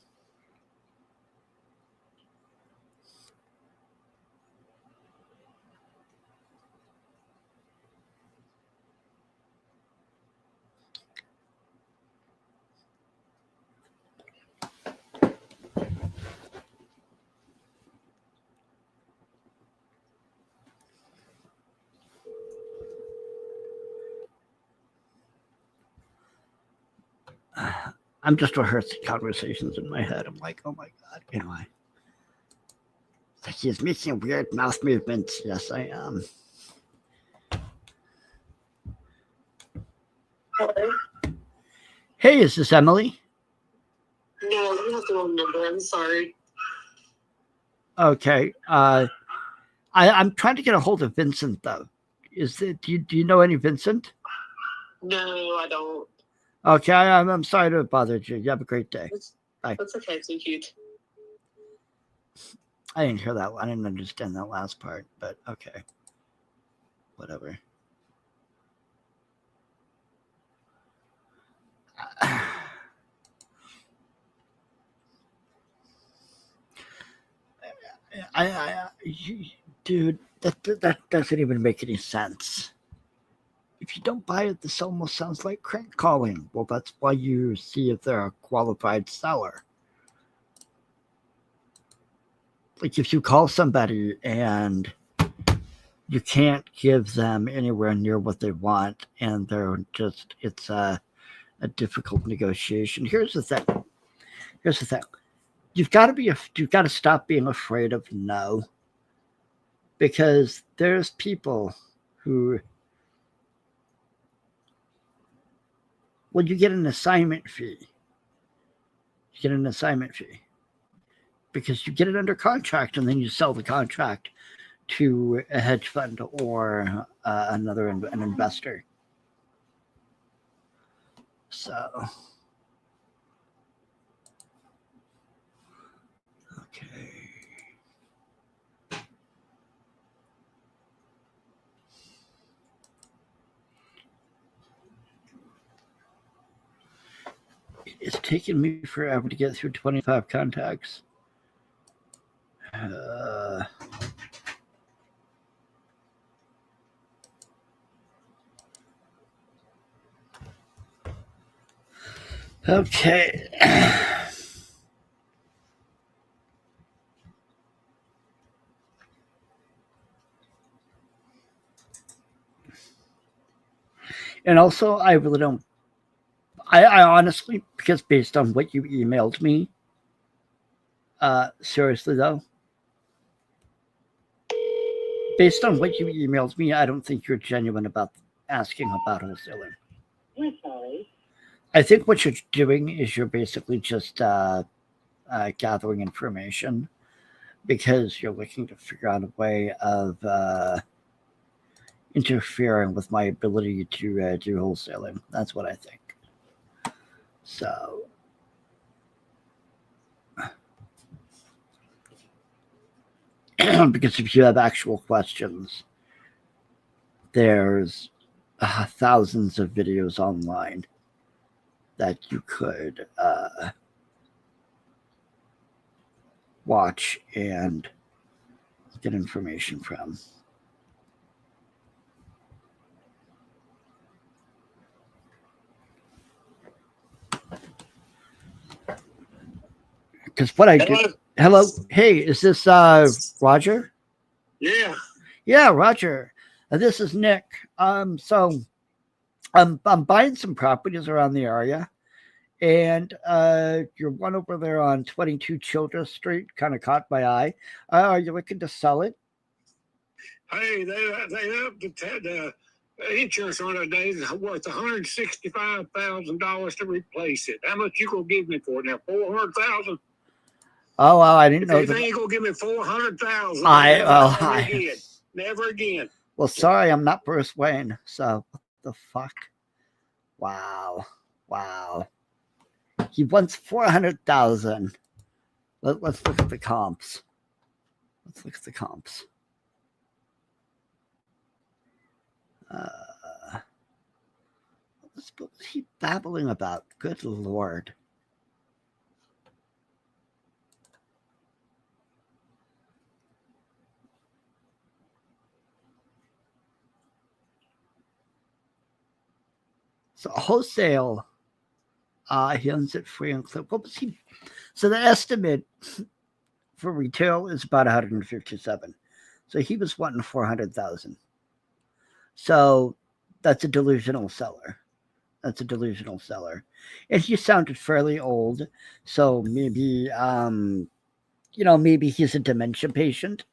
I'm just rehearsing conversations in my head. I'm like, oh my God, like he's making weird mouth movements. Yes, I am. Hello? Hey, is this Emily? No, you have the wrong number. I'm sorry. Okay. I'm trying to get a hold of Vincent though. Do you know any Vincent? No, I don't. Okay, I'm sorry to have bothered you. You have a great day. Bye. That's okay. Thank you. I didn't hear that. I didn't understand that last part, but okay. Whatever. Dude, that doesn't even make any sense. If you don't buy it, this almost sounds like crank calling. Well, that's why you see if they're a qualified seller. Like if you call somebody and you can't give them anywhere near what they want, and it's a difficult negotiation. Here's the thing. You've got to stop being afraid of no, because there's people who, well, you get an assignment fee. Because you get it under contract and then you sell the contract to a hedge fund or an investor. So, okay. It's taken me forever to get through 25 contacts. Okay. And also, I really don't. I honestly, because based on what you emailed me, seriously though, based on what you emailed me, I don't think you're genuine about asking about wholesaling. I'm sorry. I think what you're doing is you're basically just gathering information because you're looking to figure out a way of interfering with my ability to do wholesaling. That's what I think. So, because if you have actual questions, there's thousands of videos online that you could watch and get information from. Because what I do. Hello. Hey, is this Roger? Yeah. Yeah, Roger. This is Nick. So I'm buying some properties around the area, and you're one over there on 22 Childress Street kind of caught my eye. Are you looking to sell it? Hey, they up the insurance on it today is worth $165,000 to replace it. How much you gonna give me for it now? $400,000. Oh, well, I didn't know If that. you ain't gonna give me $400,000, never again. Well, sorry, I'm not Bruce Wayne. So what the fuck? Wow. He wants 400,000. Let's look at the comps. What was he babbling about? Good Lord. So wholesale, he owns it free and clear. What was he? So the estimate for retail is about 157. So he was wanting 400,000. So that's a delusional seller. That's a delusional seller. And he sounded fairly old, so maybe maybe he's a dementia patient.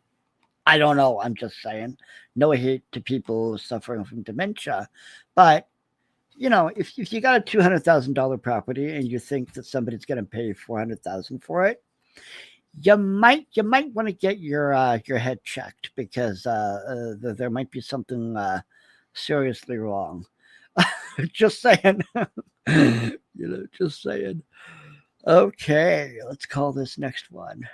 I don't know. I'm just saying. No hate to people suffering from dementia, but if you got a $200,000 property and you think that somebody's going to pay $400,000 for it, you might want to get your head checked because there might be something seriously wrong. Just saying. Just saying. Okay, let's call this next one.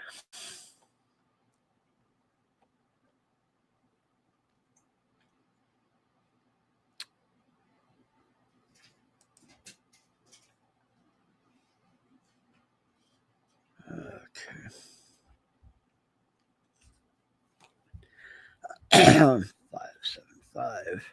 Okay. 575.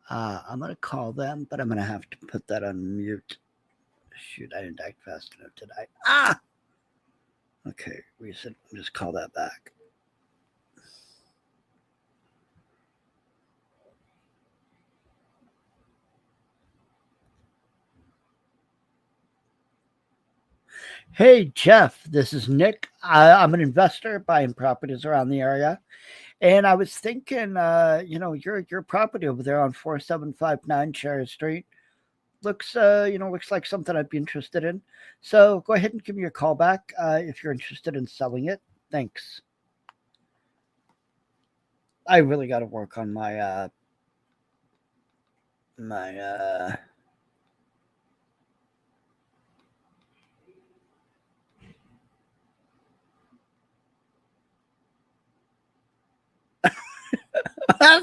I'm going to call them, but I'm going to have to put that on mute. Shoot, I didn't act fast enough, did I? Ah! Okay, reset. Just call that back. Hey, Jeff, this is Nick. I'm an investor buying properties around the area. And I was thinking, your property over there on 4759 Cherry Street looks like something I'd be interested in. So go ahead and give me a call back if you're interested in selling it. Thanks. I really got to work on my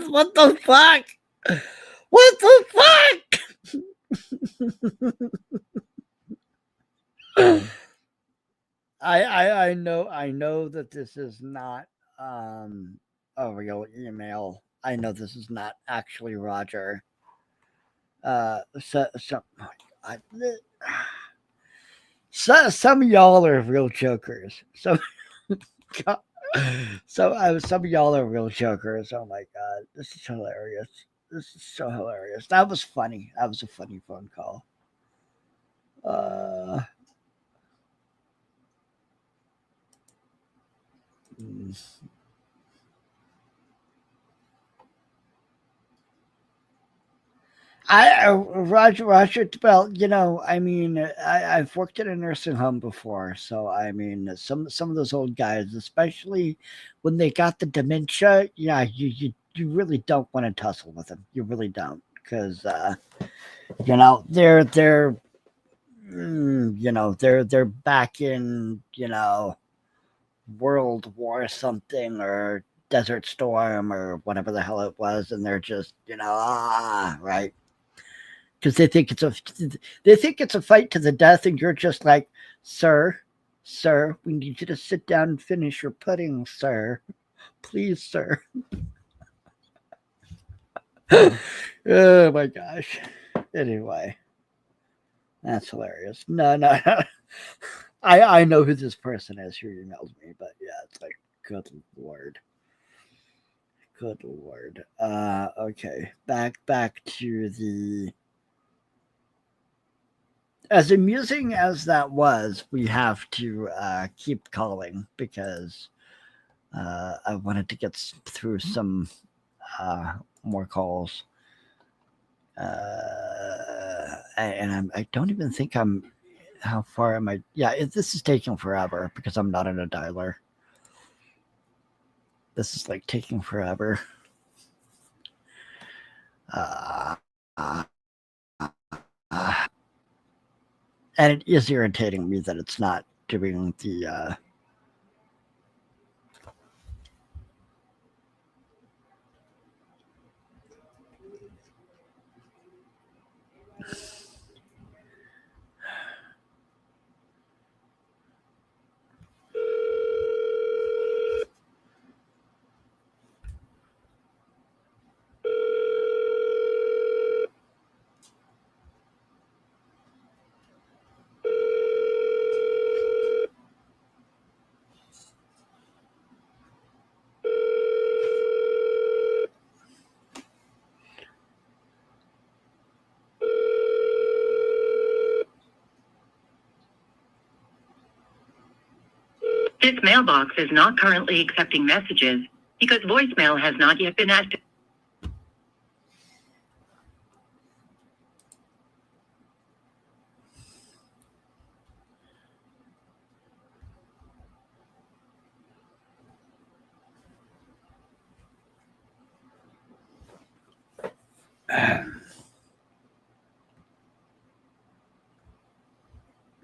what the fuck? What the fuck? I know that this is not a real email. I know this is not actually Roger. Some of y'all are real jokers. Some of y'all are real jokers. Oh my god, this is hilarious. This is so hilarious. That was funny. That was a funny phone call. Roger, well, I mean, I've worked in a nursing home before, so I mean, some of those old guys, especially when they got the dementia, yeah, you really don't want to tussle with them. You really don't, because they're back in World War something or Desert Storm or whatever the hell it was, and they're just right. Because they think it's a fight to the death, and you're just like, sir, we need you to sit down and finish your pudding, sir. Please, sir. Oh my gosh. Anyway, that's hilarious. No. I know who this person is who emailed me, but yeah, it's like, good lord. Good lord. Okay. Back to the. As amusing as that was, we have to keep calling because I wanted to get through some more calls. And I don't even think I'm. How far am I? Yeah, this is taking forever because I'm not in a dialer. This is like taking forever. And it is irritating me that it's not doing the This mailbox is not currently accepting messages because voicemail has not yet been activated.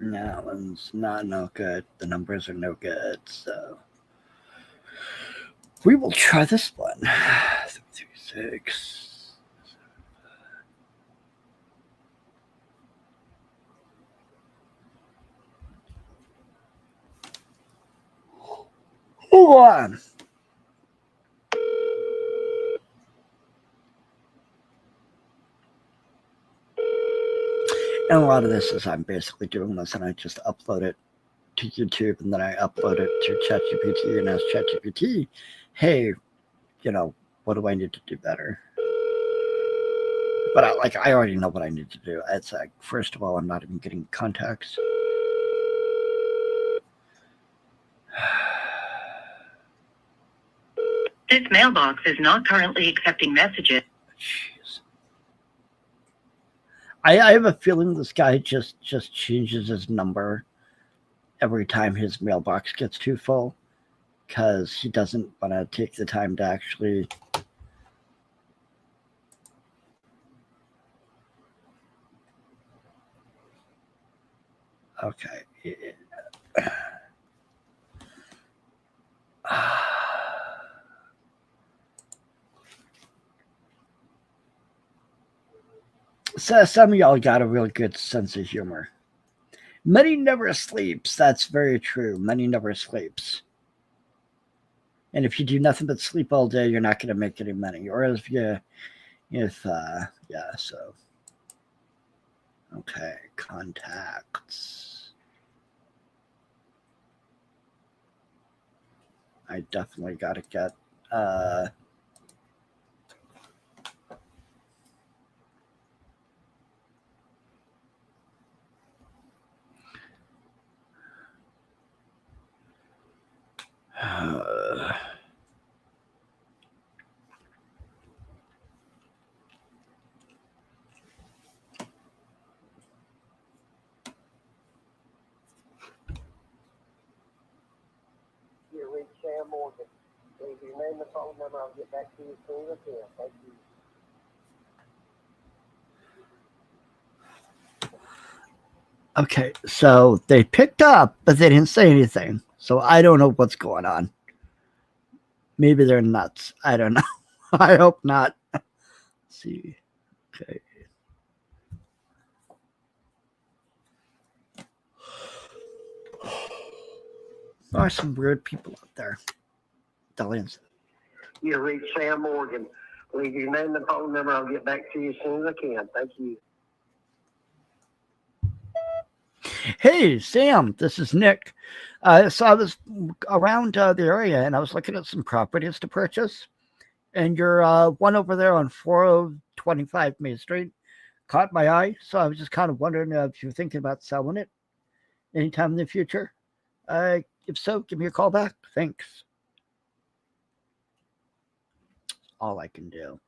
No, that one's not no good. The numbers are no good, so we will try this one. 336. Hold on. And a lot of this is I'm basically doing this and I just upload it to YouTube and then I upload it to ChatGPT and ask ChatGPT, hey, what do I need to do better? But I already know what I need to do. It's like, first of all, I'm not even getting contacts. This mailbox is not currently accepting messages. Jeez. I have a feeling this guy just changes his number every time his mailbox gets too full because he doesn't want to take the time to actually okay. So some of y'all got a real good sense of humor. Money never sleeps. That's very true. Money never sleeps. And if you do nothing but sleep all day, you're not going to make any money. Or so. Okay, contacts. I definitely got to get, You reach Sam Morgan. Leave your name and phone number. I'll get back to you as soon as I can. Thank you. okay, so they picked up, but they didn't say anything. So I don't know what's going on. Maybe they're nuts. I don't know. I hope not. Let's see. Okay. There are some weird people out there. Delians. You reach Sam Morgan. Leave your name and phone number. I'll get back to you as soon as I can. Thank you. Hey, Sam, this is Nick. So I was around the area and I was looking at some properties to purchase. And your one over there on 4025 Main Street caught my eye. So I was just kind of wondering if you're thinking about selling it anytime in the future. If so, give me a call back. Thanks. All I can do.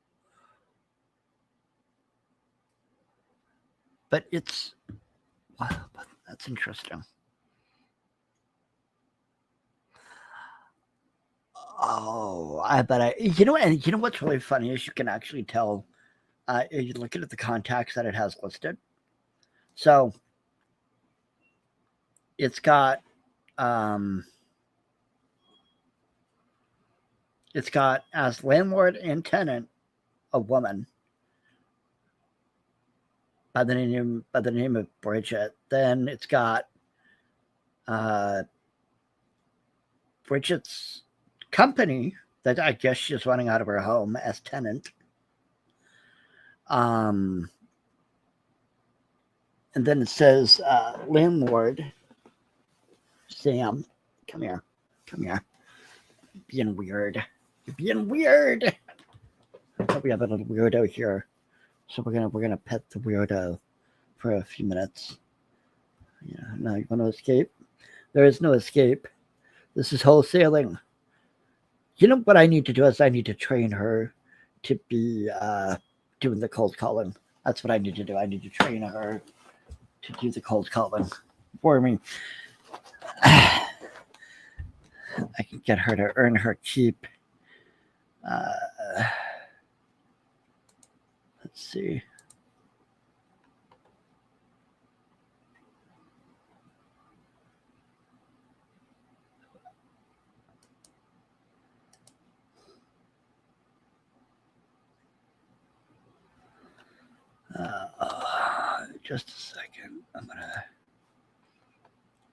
But it's, wow, that's interesting. Oh, you know what's really funny is you can actually tell, you're looking at the contacts that it has listed. So it's got as landlord and tenant a woman by the name of Bridget. Then it's got Bridget's company that I guess she's running out of her home as tenant. And then it says landlord Sam. Come here. Being weird. You're being weird. We have a little weirdo here. So we're gonna pet the weirdo for a few minutes. Yeah, now you want to escape? There is no escape. This is wholesaling. You know what I need to do is I need to train her to be doing the cold calling. That's what I need to do. I need to train her to do the cold calling for me. I can get her to earn her keep. Let's see. Just a second. I'm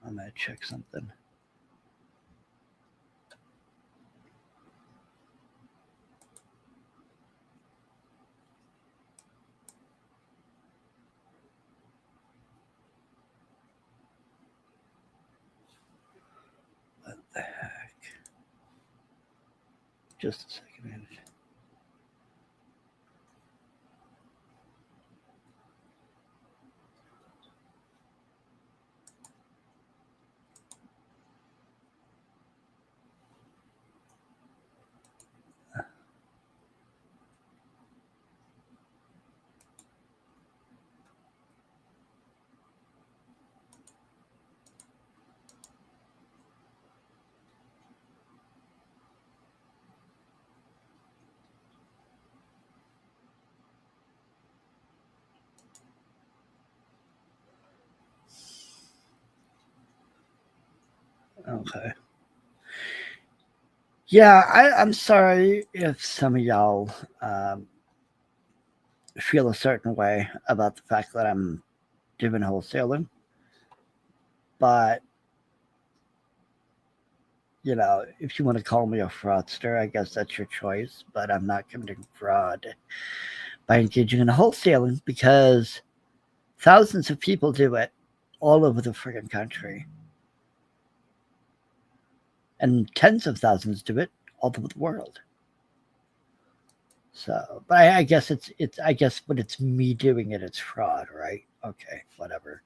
gonna check something. What the heck? Just a second. Okay. Yeah, I'm sorry if some of y'all feel a certain way about the fact that I'm doing wholesaling, but you know, if you want to call me a fraudster, I guess that's your choice. But I'm not committing fraud by engaging in wholesaling because thousands of people do it all over the friggin' country. And tens of thousands do it all over the world. So, but I guess I guess when it's me doing it, it's fraud, right? Okay, whatever.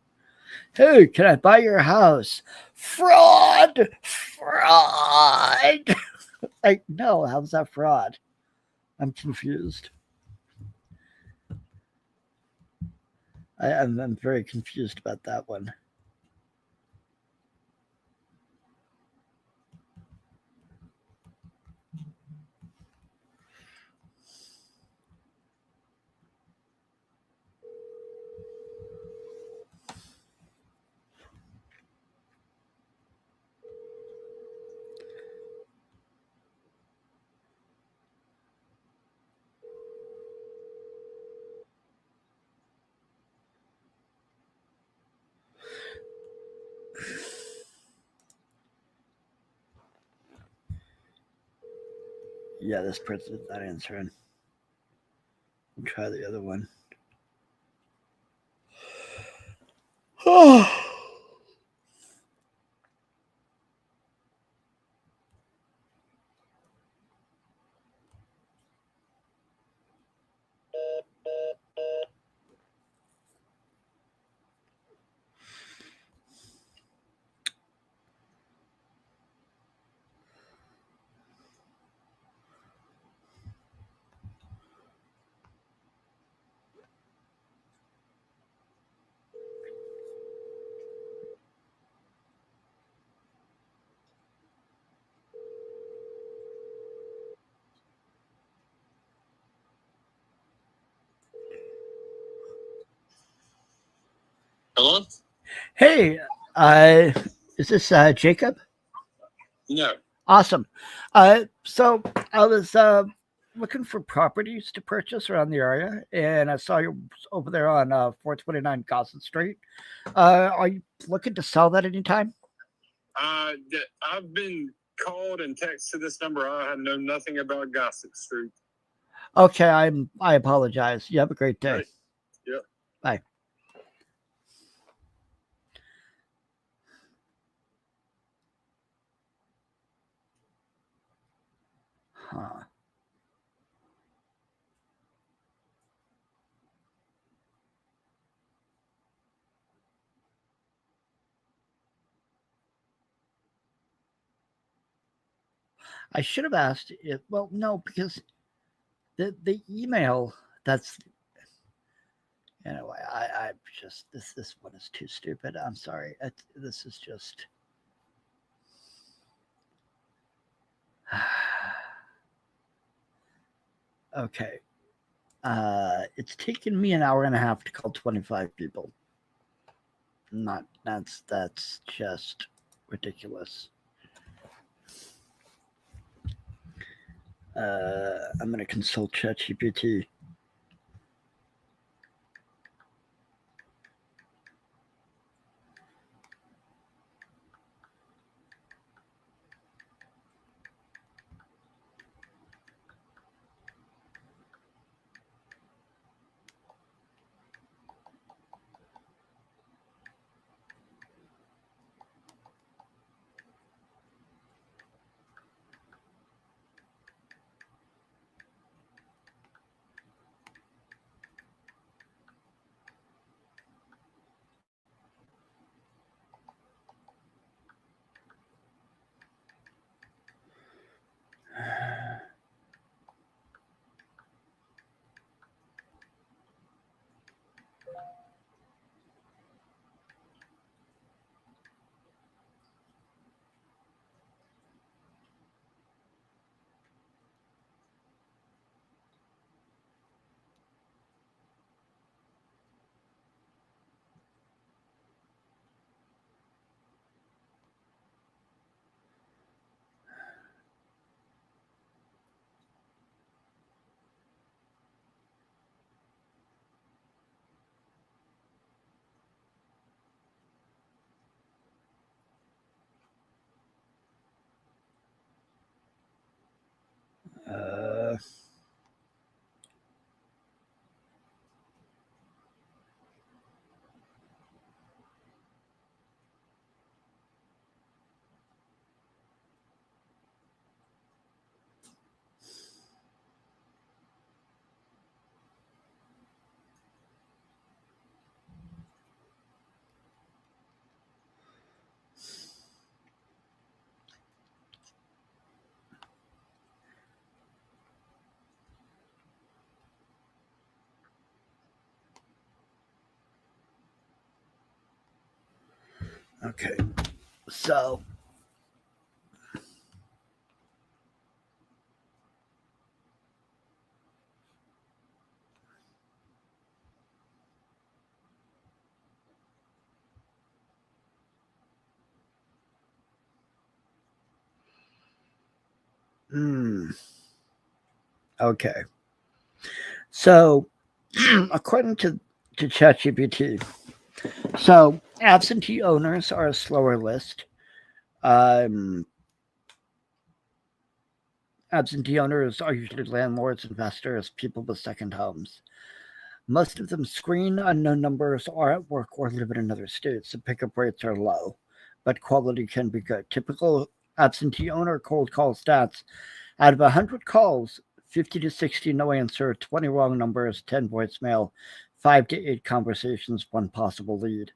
Hey, can I buy your house? Fraud! Fraud! Like, no, how's that fraud? I'm confused. I'm very confused about that one. Yeah, this person's not answering. I'll try the other one. Oh. Hello? Hey, is this Jacob? No. Awesome. So I was looking for properties to purchase around the area, and I saw you over there on 429 Gossett Street. Are you looking to sell that anytime? I've been called and texted to this number. I know nothing about Gossip Street. Okay, I apologize. You have a great day. Right. Yep. Bye. Huh. I should have asked it. Well, no, because the email that's anyway. I just this one is too stupid. I'm sorry. This is just. Okay. It's taken me an hour and a half to call 25 people. Not that's just ridiculous. I'm gonna consult ChatGPT. Uh, okay. So. Hmm. Okay. So, according to ChatGPT, so absentee owners are a slower list. Um, Absentee owners are usually landlords, investors, people with second homes. Most of them screen unknown numbers, are at work, or live in another state, so pickup rates are low, but quality can be good. Typical absentee owner cold call stats: out of 100 calls, 50 to 60 no answer, 20 wrong numbers, 10 voicemail, 5 to 8 conversations, 1 possible lead.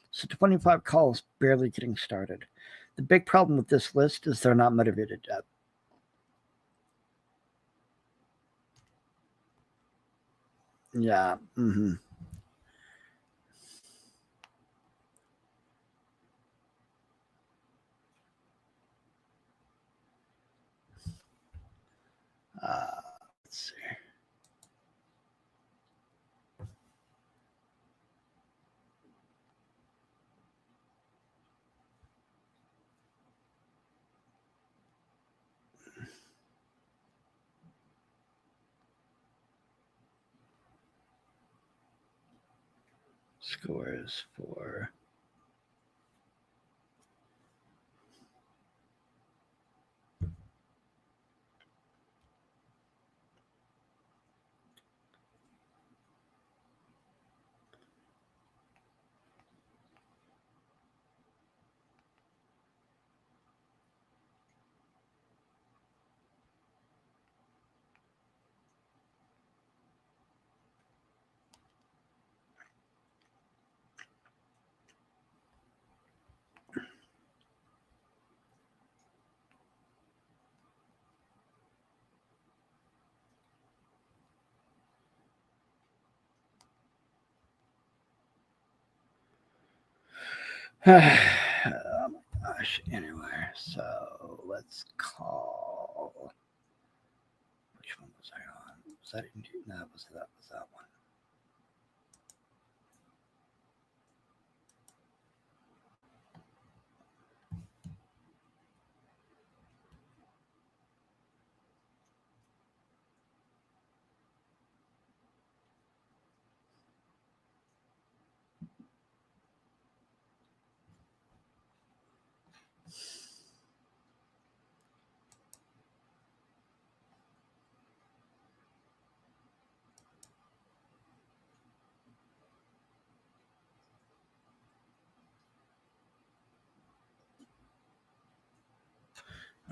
So 25 calls barely getting started. The big problem with this list is they're not motivated yet. Yeah. Let's see. Scores for Oh my gosh. Anyway, so let's call. Which one was I on? Was that Indeed? No, was that one.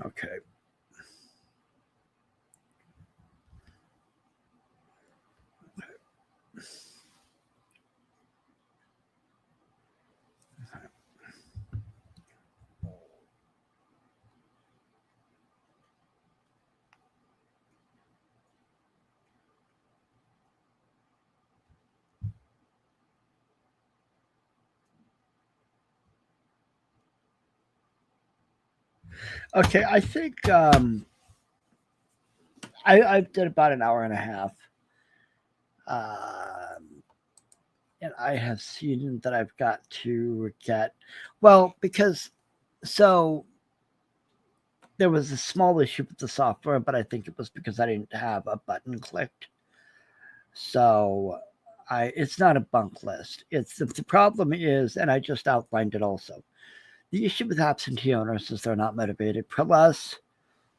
Okay. Okay, I think I did about an hour and a half. And I have seen that I've got to get, well, because, so there was a small issue with the software, but I think it was because I didn't have a button clicked. So it's not a bunk list. It's the problem is, and I just outlined it also. The issue with absentee owners is they're not motivated. Plus,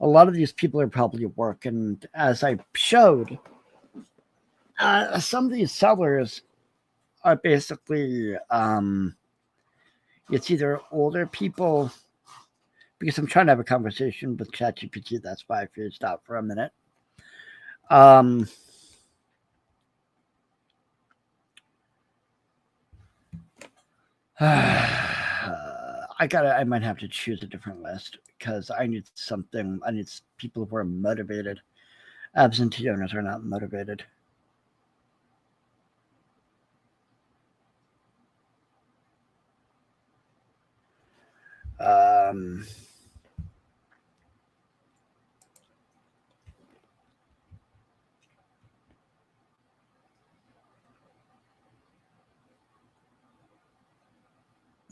a lot of these people are probably at work, and as I showed, some of these sellers are basically it's either older people, because I'm trying to have a conversation with ChatGPT. That's why I phased out for a minute. I might have to choose a different list because I need something. I need people who are motivated. Absentee owners are not motivated.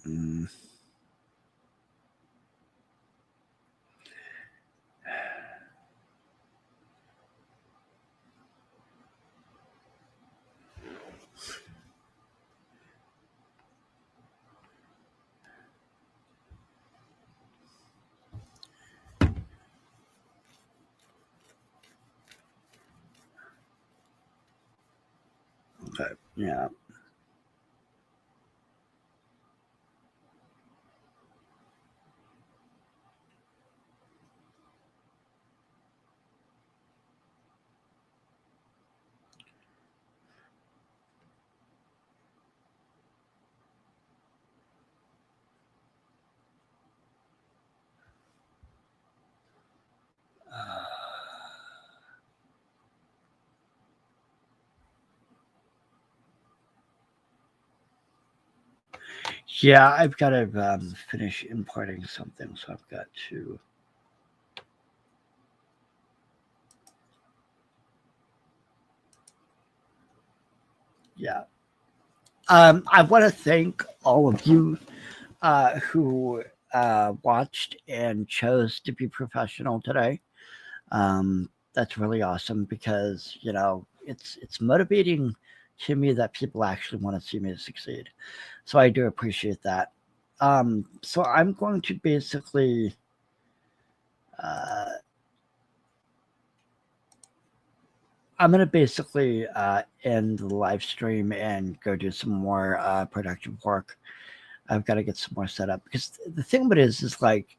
Mm. Okay. Yeah. Yeah, I've got to finish importing something, so I've got to. Yeah. I want to thank all of you who watched and chose to be professional today. That's really awesome because it's motivating to me that people actually want to see me succeed. So I do appreciate that. So I'm going to basically end the live stream and go do some more productive work. I've got to get some more set up because the thing of it is like,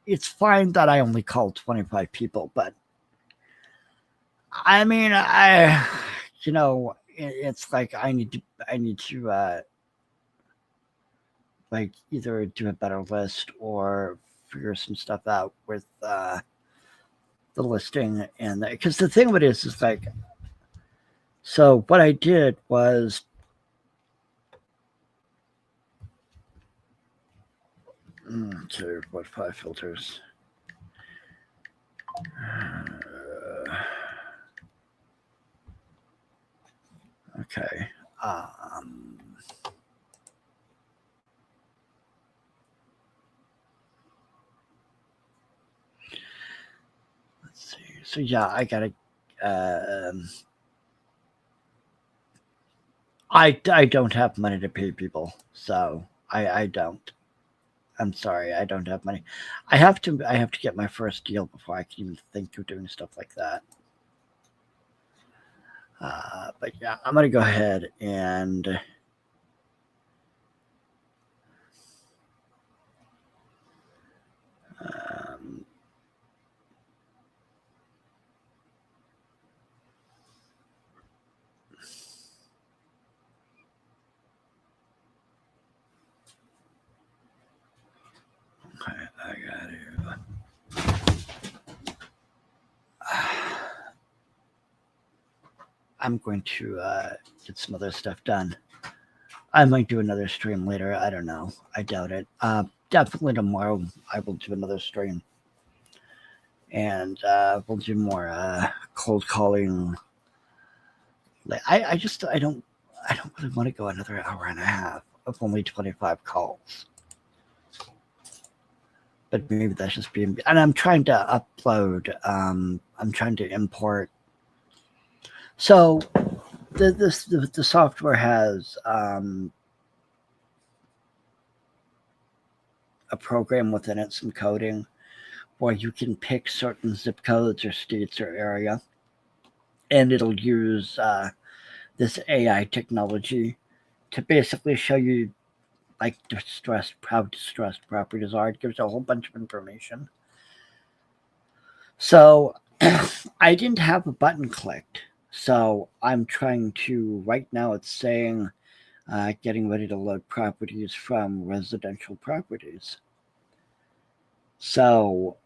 it's fine that I only called 25 people, but I mean, it's like I need to like either do a better list or figure some stuff out with the listing, and because the thing of it is like, so what I did was Okay, what 5 filters? Okay. Let's see. So yeah, I gotta. I don't have money to pay people, so I don't. I'm sorry, I don't have money. I have to get my first deal before I can even think of doing stuff like that. But yeah, I'm gonna go ahead and okay, I got to. I'm going to get some other stuff done. I might do another stream later. I don't know. I doubt it. Definitely tomorrow I will do another stream. And we'll do more cold calling. I don't really want to go another hour and a half of only 25 calls. But maybe that's just being, and I'm trying to upload, I'm trying to import. So the software has a program within it, some coding, where you can pick certain zip codes or states or area, and it'll use this AI technology to basically show you like how distressed properties are. It gives a whole bunch of information. So I didn't have a button clicked. So I'm trying to, right now it's saying getting ready to load properties from residential properties. So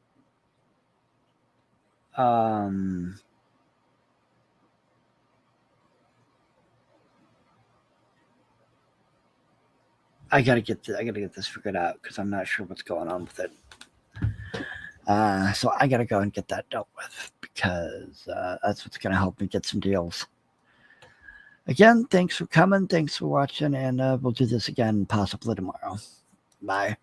I gotta get this figured out because I'm not sure what's going on with it. So I gotta go and get that dealt with because that's what's gonna help me get some deals. Again, thanks for coming, thanks for watching, and we'll do this again possibly tomorrow. Bye.